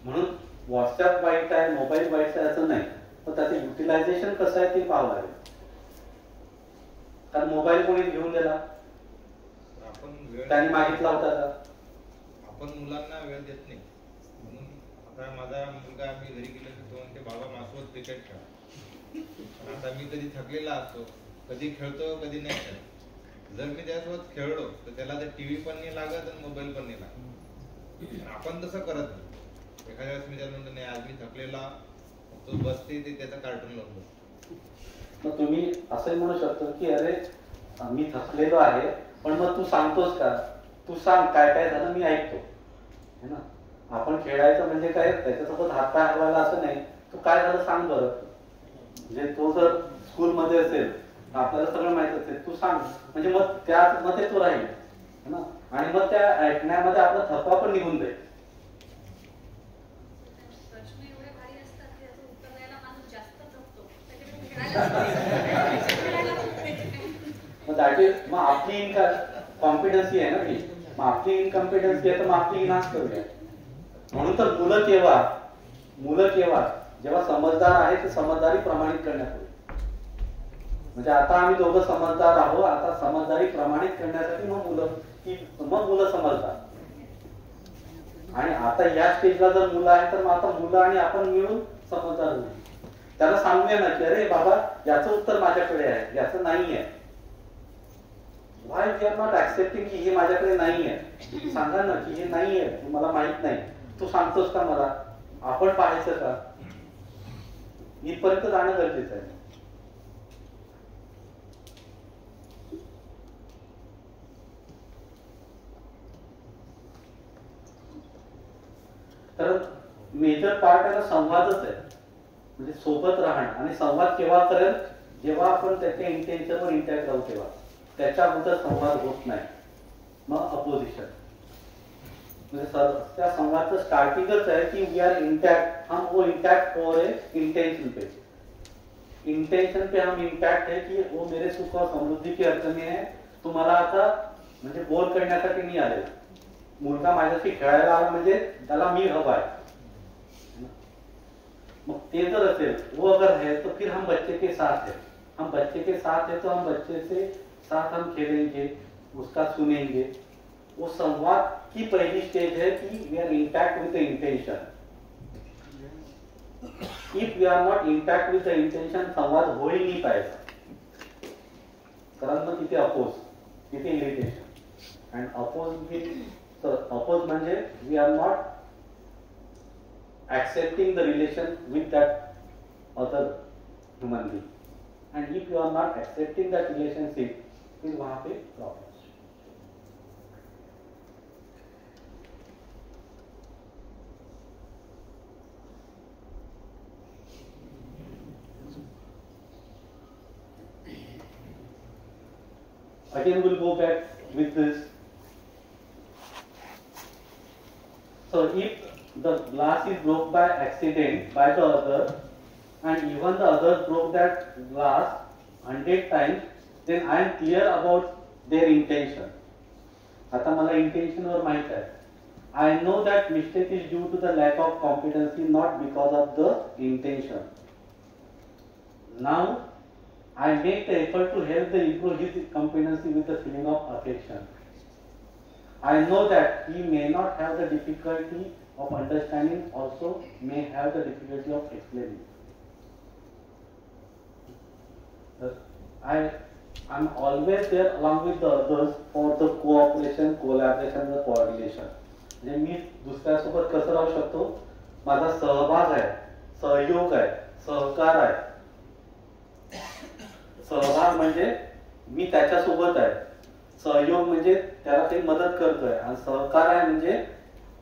म्हणून व्हॉट्सअप वाईट आहे, मोबाईल वाईट आहे असं नाही, पण त्याचं युटिलायझेशन कसं आहे ते पाहावं लागेल. कारण मोबाईल कोणी घेऊन गेला, त्यांनी मागितला होता का. आपण मुलांना वेळ देत नाही. म्हणून आता माझा मुलगा मी घरी गेलो की तो म्हणते बाबा माझ्यासोबत क्रिकेट खेळा. आता मी कधी थकलेला असतो, कधी खेळतो कधी नाही खेळत. जर मी त्यासोबत खेळलो तर त्याला ते टीव्ही पण नाही लागत आणि मोबाईल पण नाही लागत. आपण तसं करत नाही. एखाद्या वेळेस मी त्याला म्हणतो नाही आज मी थकलेला, तो बसते ते त्याचं कार्टून लावून बसतो. मग तुम्ही असंही म्हणू शकतो की अरे मी थकलेलो आहे पण मग तू सांगतोस का, तू सांग काय काय झालं मी ऐकतो, है ना. आपण खेळायचं म्हणजे काय त्याच्यासोबत हातपाय हलवायला असं नाही. तू काय झालं सांग बरं. म्हणजे तो जर स्कूलमध्ये असेल आपल्याला सगळं माहित असेल, तू सांग म्हणजे मग त्यामध्ये तो राहील, है ना. आणि मग त्या ऐकण्यामध्ये आपला थकवा पण निघून जाईल. मग आपली कॉन्फिडन्सी आहे ना ती, मग आपली इनकॉन्फिडन्सी आहे तर मग आपली इनहान्स करूया. म्हणून तर मुलं केव्हा जेव्हा समजदार आहे ते समजदारी प्रमाणित करण्यात होईल. म्हणजे आता आम्ही दोघं समजदार आहोत, आता समजदारी प्रमाणित करण्यासाठी मग मुलं समजदार. आणि आता या स्टेजला जर मुलं आहे तर मग आता मुलं आणि आपण मिळून समजदार होईल. त्याला सांगूया ना की अरे बाबा याचं उत्तर माझ्याकडे आहे, याचं नाही आहे. व्हाय वी आर नॉट ऍक्सेप्टिंग की हे माझ्याकडे नाही आहे. सांगा ना की हे नाही आहे, मला माहित नाही, तू सांगतोस का मला, आपण पाहायचं का. इथपर्यंत जाणं गरजेचं आहे. तर मेजर पार्ट आहे संवादच आहे. म्हणजे सोबत राहणं. आणि संवाद केव्हा करेल, जेव्हा आपण त्याच्या इंटेन्शनवर इंटॅक्ट राहू तेव्हा. त्याच्या अगोदर संवाद होत नाही. मग अपोजिशन म्हणजे त्या संवादाचं स्टार्टिंगच आहे की वी आर इंटैक्ट, हम वो इंटैक्ट हो रहे इंटेंशन पे. इंटेंशन पे हम इंटैक्ट है की वो मेरे सुख और समृद्धी की अडचणी आहे. तुम्हाला आता म्हणजे बोर करण्यासाठी नाही आले. मुलगा माझ्याशी खेळायला आला म्हणजे त्याला मी हवा आहे. मग ते जर असेल वो अगर है तो फिर हम बच्चे के साथ है. हम बच्चे के साथ है तो हम बच्चे से साथ हम खेलेंगे, उसका सुनेंगे. वो संवाद की पहली स्टेज है कि we are intact with the intention. If we are not intact with the intention संवाद हो ही नहीं पाएगा. कारण मग तिथे अपोज, तिथे irritation. And oppose will So oppose म्हणजे we are not accepting the relation with that other human being. And if you are not accepting that relationship, फिर वहाँ पे problem. Again, we'll go back with this. So if the glass is broke by accident by the other, and even the other broke that glass 100 times, then I am clear about their intention. आता मला intention वर माहित आहे. I know that mistake is due to the lack of competency, not because of the intention. Now I make the effort to help the improve his competency with the feeling of affection. I know that he may not have the difficulty of understanding, also may have the difficulty of explaining. I'm always there along with the others for the cooperation, collaboration, and the coordination. म्हणजे मी दुसऱ्यासोबत कसं राहू शकतो? माझा सहभाग आहे, सहयोग आहे, सहकार आहे. सहभाग म्हणजे मी त्याच्यासोबत आहे, सहयोग म्हणजे त्याला काही मदत करतोय, आणि सहकार आहे म्हणजे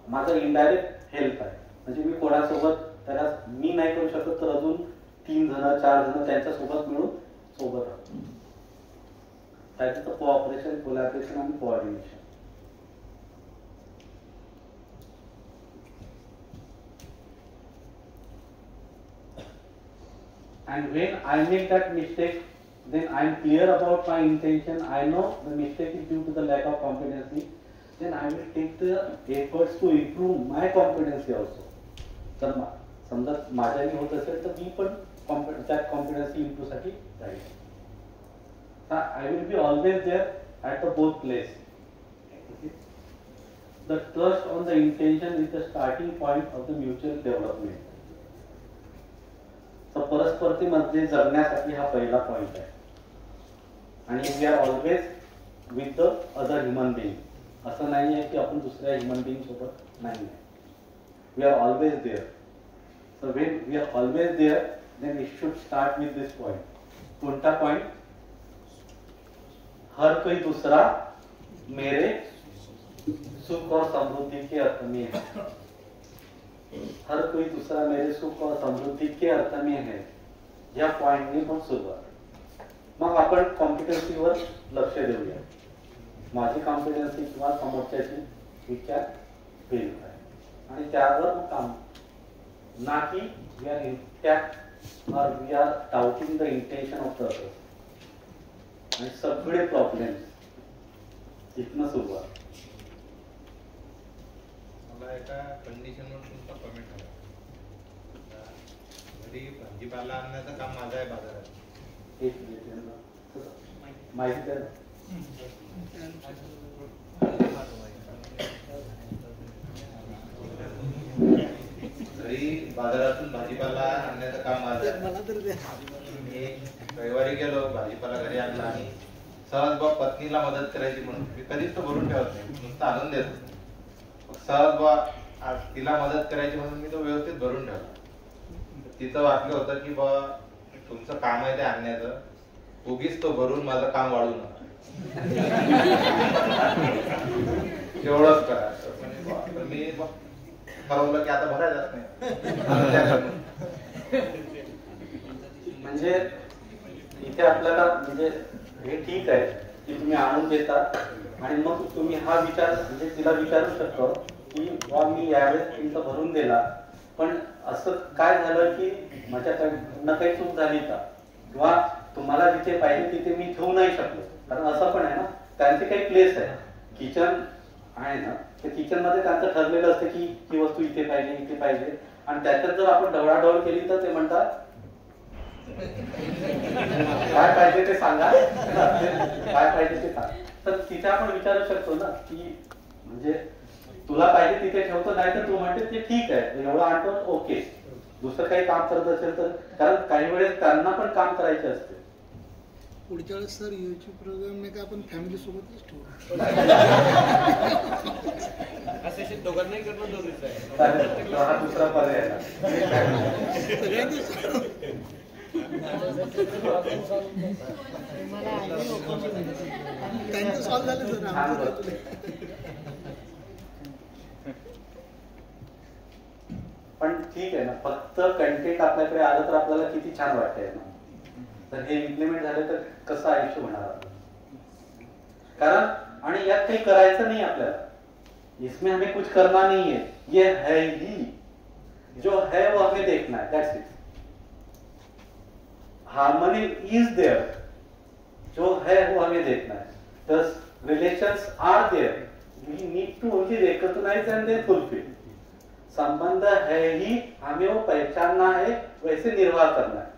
माझा इनडायरेक्ट हेल्प आहे. म्हणजे मी कोणासोबत त्याला मी नाही करू शकत तर अजून 3 जण 4 जण त्यांच्यासोबत मिळून सोबत राहतो. त्याचं कोऑपरेशन, कोलॅबरेशन आणि coordination. And when I make that mistake, then I am clear about my intention. I know the mistake is due to the lack of competency. Then I will take the efforts to improve my competency also. तर समजा माझ्याने होत असेल तर मी पण त्या competency improve साठी जाईल. I will be always there at the both place. The trust on the intention is the starting point of the mutual development. तर परस्परतेमध्ये जगण्यासाठी हा पहिला पॉइंट आहे. आणि we are always with the other human being. असं नाही आहे की आपण दुसऱ्या ह्युमन बिईंग सोबत नाही आहे. We are always there. So when we are always there then we should start with this point. कोणता पॉइंट? हर कोई दूसरा मेरे सुख और समृद्धि के अर्थ में है. हर कोई दूसरा मेरे सुख और समृद्धि के अर्थ में है. या पॉइंटने पण सुरुवात. मग आपण कॉम्पिटन्सीवर लक्ष देऊया. माझी कॉम्पिटन्सी किंवा समोरच्याची विचार फेल आहे आणि त्यावर काम. ना की वी आर इनफॅक्ट और we are doubting the intention of the other. आणि सगळे प्रॉब्लेम्स इथनं सुरुवात. मला एका कंडिशनवर तुमचा कमेंट आला. घरी भाजीपाला आणण्याचं काम माझं आहे बाजारात. एक माहिती द्या. घरी बाजारातून भाजीपाला आणण्याचं काम माझं आहे. मी रविवारी गेलो, भाजीपाला घरी आणला आणि सहज बा पत्नीला मदत करायची म्हणून मी कधीच तो भरून ठेवत नाही, नुसतं आणून देतो. सहज बा आज तिला मदत करायची म्हणून मी तो व्यवस्थित भरून ठेवला. तिचं वाटलं होतं की बा तुमचं काम आहे ते आणण्याचं, उगीच तो भरून माझं काम वाढू नका, एवढंच करा. मी ठरवलं की आता भरायलाच नाही. म्हणजे इथे आपल्याला म्हणजे हे ठीक आहे की तुम्ही आणून देता आणि मग तुम्ही हा विचार म्हणजे तिला विचारू शकतो की बा मी यावेळेस तुमचा भरून दिला, पण असं काय झालं की माझ्याकडनं काही चूक झाली का, किंवा तुम्हाला जिथे पाहिजे तिथे मी ठेवू नाही शकलो. कारण असं पण आहे ना, त्यांचे काही प्लेस आहे, किचन आहे ना, त्या किचन मध्ये त्यांचं ठरलेलं असतं की ही वस्तू इथे पाहिजे इथे पाहिजे, आणि त्याच्यात जर आपण ढवळाढवळ केली तर ते म्हणतात काय पाहिजे ते सांगा, काय पाहिजे ते सांग. तर तिथे आपण विचारू शकतो ना की म्हणजे तुला पाहिजे तिथे ठेवतो, नाही तर तू म्हणते ते ठीक आहे एवढं आणतो ओके, दुसरं काही काम करत असेल तर. कारण काही वेळेस त्यांना पण काम करायचे असते. पुढच्या वेळेस सर YouTube प्रोग्राम नाही का आपण फॅमिली सोबतच ठेवू. असे दोघांनाही करणं जरुरीचं आहे. हा दुसरा पर्याय आहे. त्यांचं सॉल्व झालं सर. पण ठीक आहे ना, फक्त कंटेंट आपल्याकडे आलं तर आपल्याला किती छान वाटतंय ना. तर हे इम्प्लिमेंट झालं तर कसं आयुष्य होणार आपलं? कारण आणि यात काही करायचं नाही आपल्याला. इसमें हमें कुछ करना नहीं है, ये है ही जो है वो हमें देखना है. That's it. Harmony is there, जो है वो हमें देखना है. The relations are there, we need to only recognise and then fulfil. संबंध है ही, हमें वो पहचानना है, वैसे निर्वाह करना है.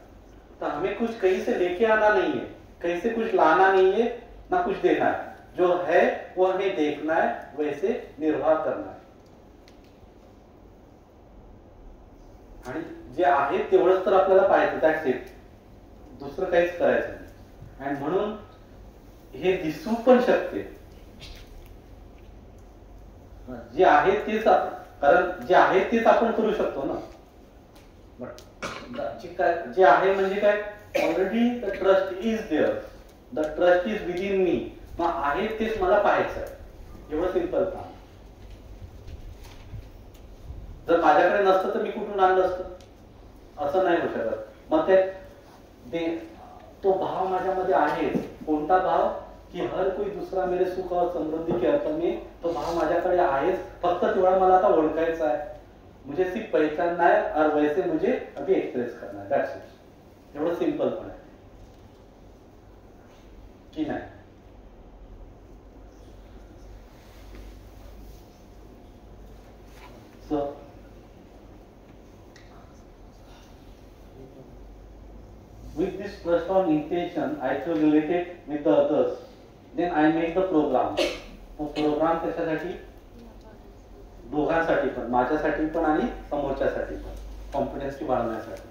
तो हमें कुछ कहीं से लेके आना नहीं है, कहीं से कुछ लाना नहीं है, ना कुछ देना है. जो है वो हमें देखना है, वैसे निर्वाह करना है. आणि जे आहे तेवढंच तर आपल्याला पाहिजे. That's it. दुसरं काहीच करायचं नाही. आणि म्हणून हे दिसू पण शकते. जे आहे तेच, कारण जे आहे तेच आपण करू शकतो ना. जे आहे म्हणजे काय, already the trust is there, the trust is within me. मग आहे तेच मला पाहायचं आहे. एवढं सिंपल काम. जर माझ्याकडे नसतं तर मी कुठून आणलं असतं? असं नाही होऊ शकत. मग ते तो भाव माझ्यामध्ये आहे. कोणता भाव? कि हर कोई दूसरा मेरे सुख और समृद्धि के अर्थ में, तो भाव माझ्याकडे आहेच. फक्त तेवढा मला आता ओळखायचा आहे. मुझे सिर्फ पहचानना है और वैसे मुझे अभी एक्सप्रेस करना है. That's it. एवढं सिंपल पण आहे की नाही? So with this trust on intention, I feel related with the others. Then I make the program. तो प्रोग्राम त्याच्यासाठी दोघांसाठी पण, माझ्यासाठी पण आणि समोरच्यासाठी पण, कॉन्फिडन्स वाढवण्यासाठी.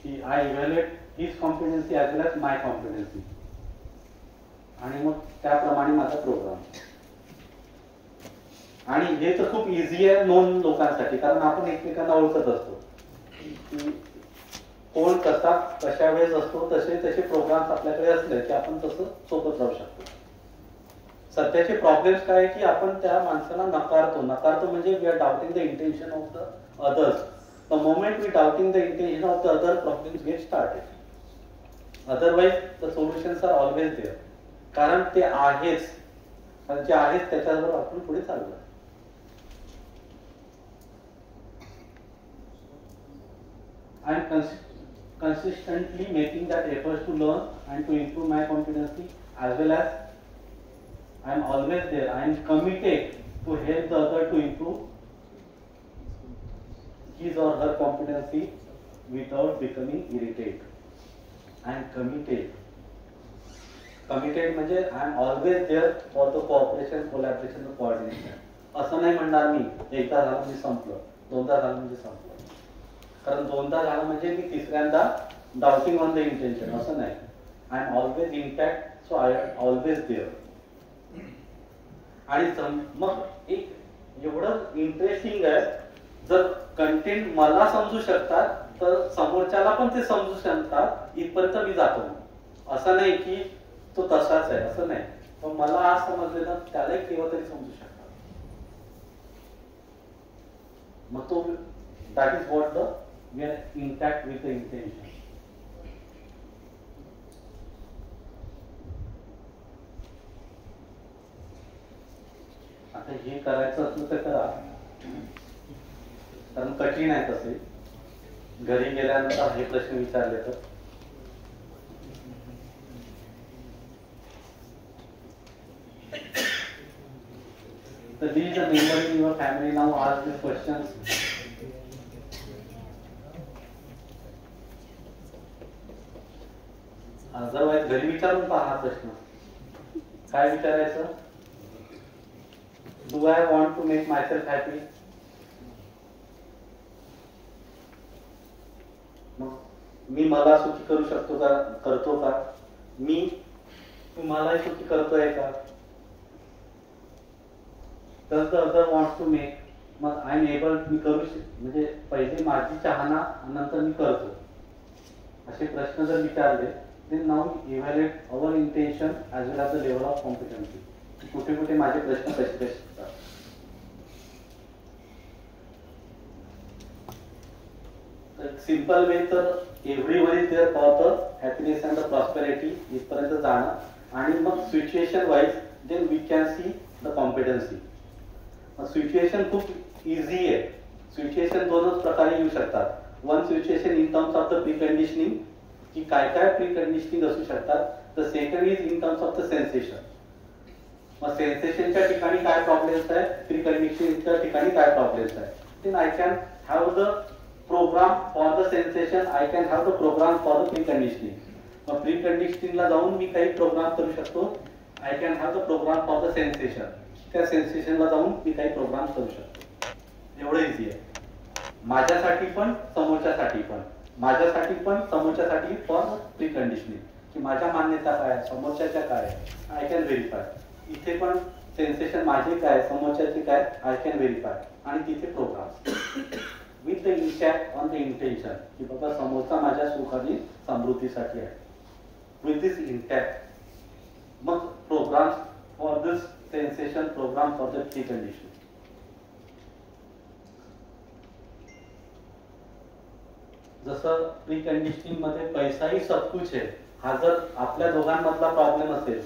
की I evaluate his confidency as well as my confidency. आणि मग त्याप्रमाणे माझा प्रोग्राम. आणि हे तर खूप इझी आहे नोन लोकांसाठी, कारण आपण एकमेकांना ओळखत असतो. कोण कसा कशा वेळेस असतो, तसे तसे प्रोग्राम्स आपल्याकडे असले की आपण तसं सोबत राहू शकतो. सध्याचे प्रॉब्लेम्स काय आहे की आपण त्या माणसाला नकारतो म्हणजे we are doubting the intention of the others. The moment we doubting the intention of the other, problems get started. Otherwise the solutions are always there. कारण ते आहेच, कारण जे आहेच त्याच्याबरोबर आपण पुढे चाललो. I am consistently making that effort to learn and to improve my competency, as well as I am always there. I am committed to help the other to improve his or her competency without becoming irritated. I am committed. Committed म्हणजे I am always there for the cooperation, collaboration, and coordination. असं नाही म्हणणार मी एकदा झालं म्हणजे संपलं, दोनदा झालं म्हणजे संपलं. कारण दोनदा झालं म्हणजे मी तिसऱ्यांदा डाउटिंग ऑन द इंटेन्शन असं नाही. I am always impact, so I am always there. आणि मग एक एवढं इंटरेस्टिंग आहे, जर कंटेंट मला समजू शकतात तर समोरच्याला पण ते समजू शकतात इथपर्यंत मी जातो. असं नाही की तो तसाच आहे असं नाही, पण मला आज समजलेलं त्यालाही केव्हा तरी समजू शकतात. मग तो that is what the we are intact with the intention. आता हे करायचं असलं तर करा, कारण कठीण आहे. तसे घरी गेल्यानंतर हे प्रश्न विचारले तर these are members in your family now ask these questions. Otherwise घरी विचारून पहा हा प्रश्न. काय विचारायचं? Do I want to make myself happy? मी मला सुखी करू शकतो का, करतो का, मी तुम्हालाही सुखी करतोय का. तर the other wants to make, मग आय एम एबल, मी करू म्हणजे पहिले माझी चाहना नंतर मी करतो, असे प्रश्न जर विचारले then now evaluate our intention as well as the level of competency. कुठे कुठे माझे प्रश्न कसे कसे असतात. सिंपल वे तर everyone is there for the happiness and the prosperity इथपर्यंत जाणं आणि मग situation wise then we can see the competency. Situation खूप इझी आहे. सिच्युएशन दोनच प्रकारे येऊ शकतात. One situation in terms of the pre conditioning, की काय काय प्री कंडिशनिंग असू शकतात. The second is in terms of the sensation. मग सेन्सेशनच्या ठिकाणी काय प्रॉब्लेम्स आहे, प्री कंडिशनिंगच्या ठिकाणी काय प्रॉब्लेम्स आहे. Then I can have the programme for the sensation, I can have the programme for the pre conditioning. मग प्री कंडिशनिंगला जाऊन मी काही प्रोग्राम करू शकतो. I can have the programme for the sensation. त्या सेन्सेशनला जाऊन मी काही प्रोग्राम करू शकतो. एवढं इझी आहे. माझ्यासाठी पण समोरच्यासाठी पण, माझ्यासाठी पण समोरच्यासाठी फॉर प्री कंडिशनिंग, की माझ्या मान्यता काय, समोरच्याच्या काय, आय कॅन व्हेरीफाय. इथे पण सेन्सेशन माझे काय, समोरच्याचे काय, आय कॅन व्हेरीफाय. आणि तिथे programme with the impact on the intention, की बाबा समोरचा माझ्या सुख आणि समृद्धीसाठी आहे. विथ दिस इम्पॅक्ट मग programme for this sensation, programme for the pre condition. जसं प्री कंडिशनिंग मध्ये पैसाही सब कुछ आहे, हा जर आपल्या दोघांमधला प्रॉब्लेम असेल,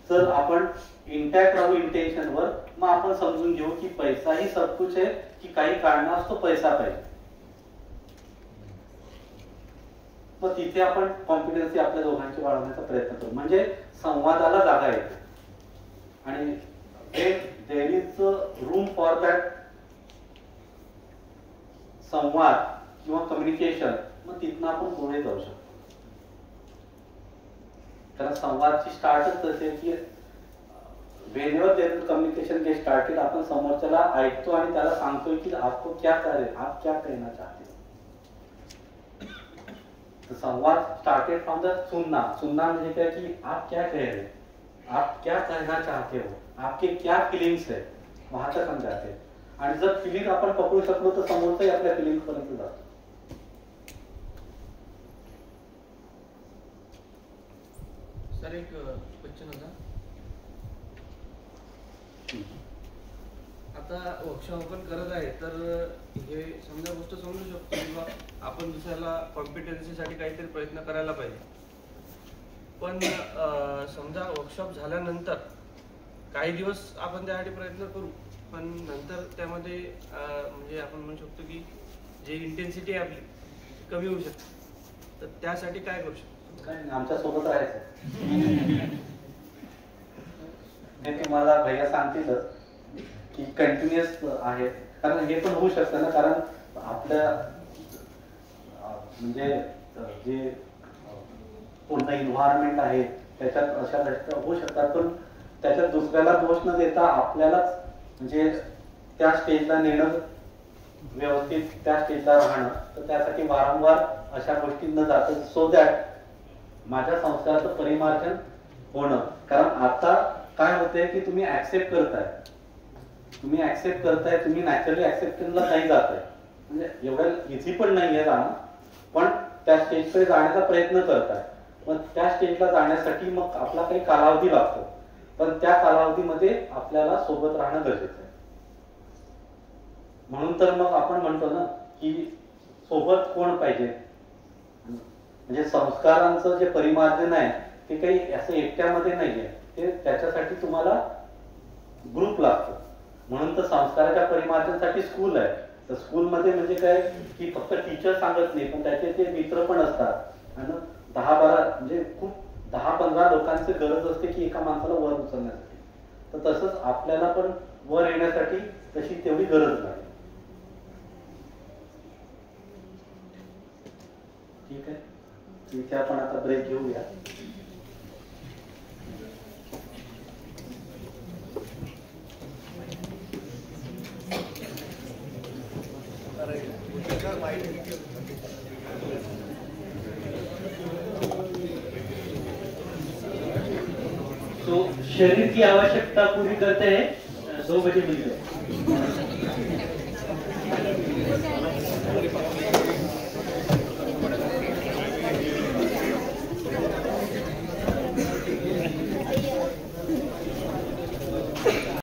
जर आपण इंटॅक्ट राहू इंटेन्शनवर, मग आपण समजून घेऊ की पैसाही सब कुछ आहे, की काही कारणास्तव पैसा पाहिजे. मग तिथे आपण कॉन्फिडन्सी आपल्या दोघांची वाढवण्याचा प्रयत्न करू. म्हणजे संवादाला जागा येते आणि there is room for that संवाद किंवा कम्युनिकेशन. मग तिथनं आपण पुढे जाऊ शकतो. कारण संवादची स्टार्टच असेल की whenever there is communication get started, आपण समोरच्याला ऐकतो आणि त्याला सांगतोय की आपको क्या करे, आप क्या कहना चाहते हो. तो संवाद स्टार्टेड फ्रॉम द सुनना. सुनना म्हणजे काय की आप क्या कह रहे, आप क्या कहना चाहते हो, आपके क्या फिलिंग्स है, वहां तक हम जाते हैं. आणि जर फिलिंग आपण पकडू शकलो तर समोरचाही आपल्या फिलिंग पर्यंत जातो. सर एक क्वेश्चन होता. आता वर्कशॉप आपण करत आहे तर हे समजा गोष्ट समजू शकतो किंवा आपण दुसऱ्याला कॉम्पिटन्सीसाठी काहीतरी प्रयत्न करायला पाहिजे. पण समजा वर्कशॉप झाल्यानंतर काही दिवस आपण त्यासाठी प्रयत्न करू, पण नंतर त्यामध्ये म्हणजे आपण म्हणू शकतो की जे इंटेन्सिटी आहे आपली कमी होऊ शकते. तर त्यासाठी काय करू शकतो? काय आमच्या सोबत राहायचं. हे तुम्हाला भैया सांगतीलच की कंटिन्युअस आहे. कारण हे पण होऊ शकतं ना, कारण आपल्या म्हणजे जे पूर्ण इन्व्हायरमेंट आहे त्याच्यात अशा गोष्टी होऊ शकतात. पण त्याच्यात दुसऱ्याला दोष न देता आपल्यालाच म्हणजे त्या स्टेजला नेणं, व्यवस्थित त्या स्टेजला राहणं. तर त्यासाठी वारंवार अशा गोष्टी न जातं सो दॅट माझ्या संस्काराचं परिमार्जन होणं. कारण आता काय होतंय की तुम्ही ऍक्सेप्ट करताय, तुम्ही नॅचरली ऍक्सेप्टन्सला नाही जात आहे. म्हणजे एवढं इझी पण नाहीये जाणं, पण त्या स्टेजकडे जाण्याचा प्रयत्न करताय. मग त्या स्टेजला जाण्यासाठी मग आपला काही कालावधी लागतो, पण त्या कालावधीमध्ये आपल्याला सोबत राहणं गरजेचं आहे. म्हणून तर मग आपण म्हणतो ना की सोबत कोण पाहिजे. म्हणजे संस्कारांचं जे परिमार्जन आहे ते काही असं एकट्यामध्ये नाहीये, ते त्याच्यासाठी तुम्हाला ग्रुप लागतो. म्हणून तर संस्काराच्या परिमार्जनासाठी स्कूल आहे. तर स्कूलमध्ये म्हणजे काय की फक्त टीचर सांगत नाही, पण त्याचे ते मित्र पण असतात आणि 10-12 म्हणजे खूप 10-15 लोकांची गरज असते की एका माणसाला वर उचलण्यासाठी. तर तसंच आपल्याला पण वर येण्यासाठी तशी तेवढी गरज नाही. ठीक आहे, इथे आपण आता ब्रेक घेऊया. शरीर की आवश्यकता पूरी करते हैं, 2 बजे मिलते हैं।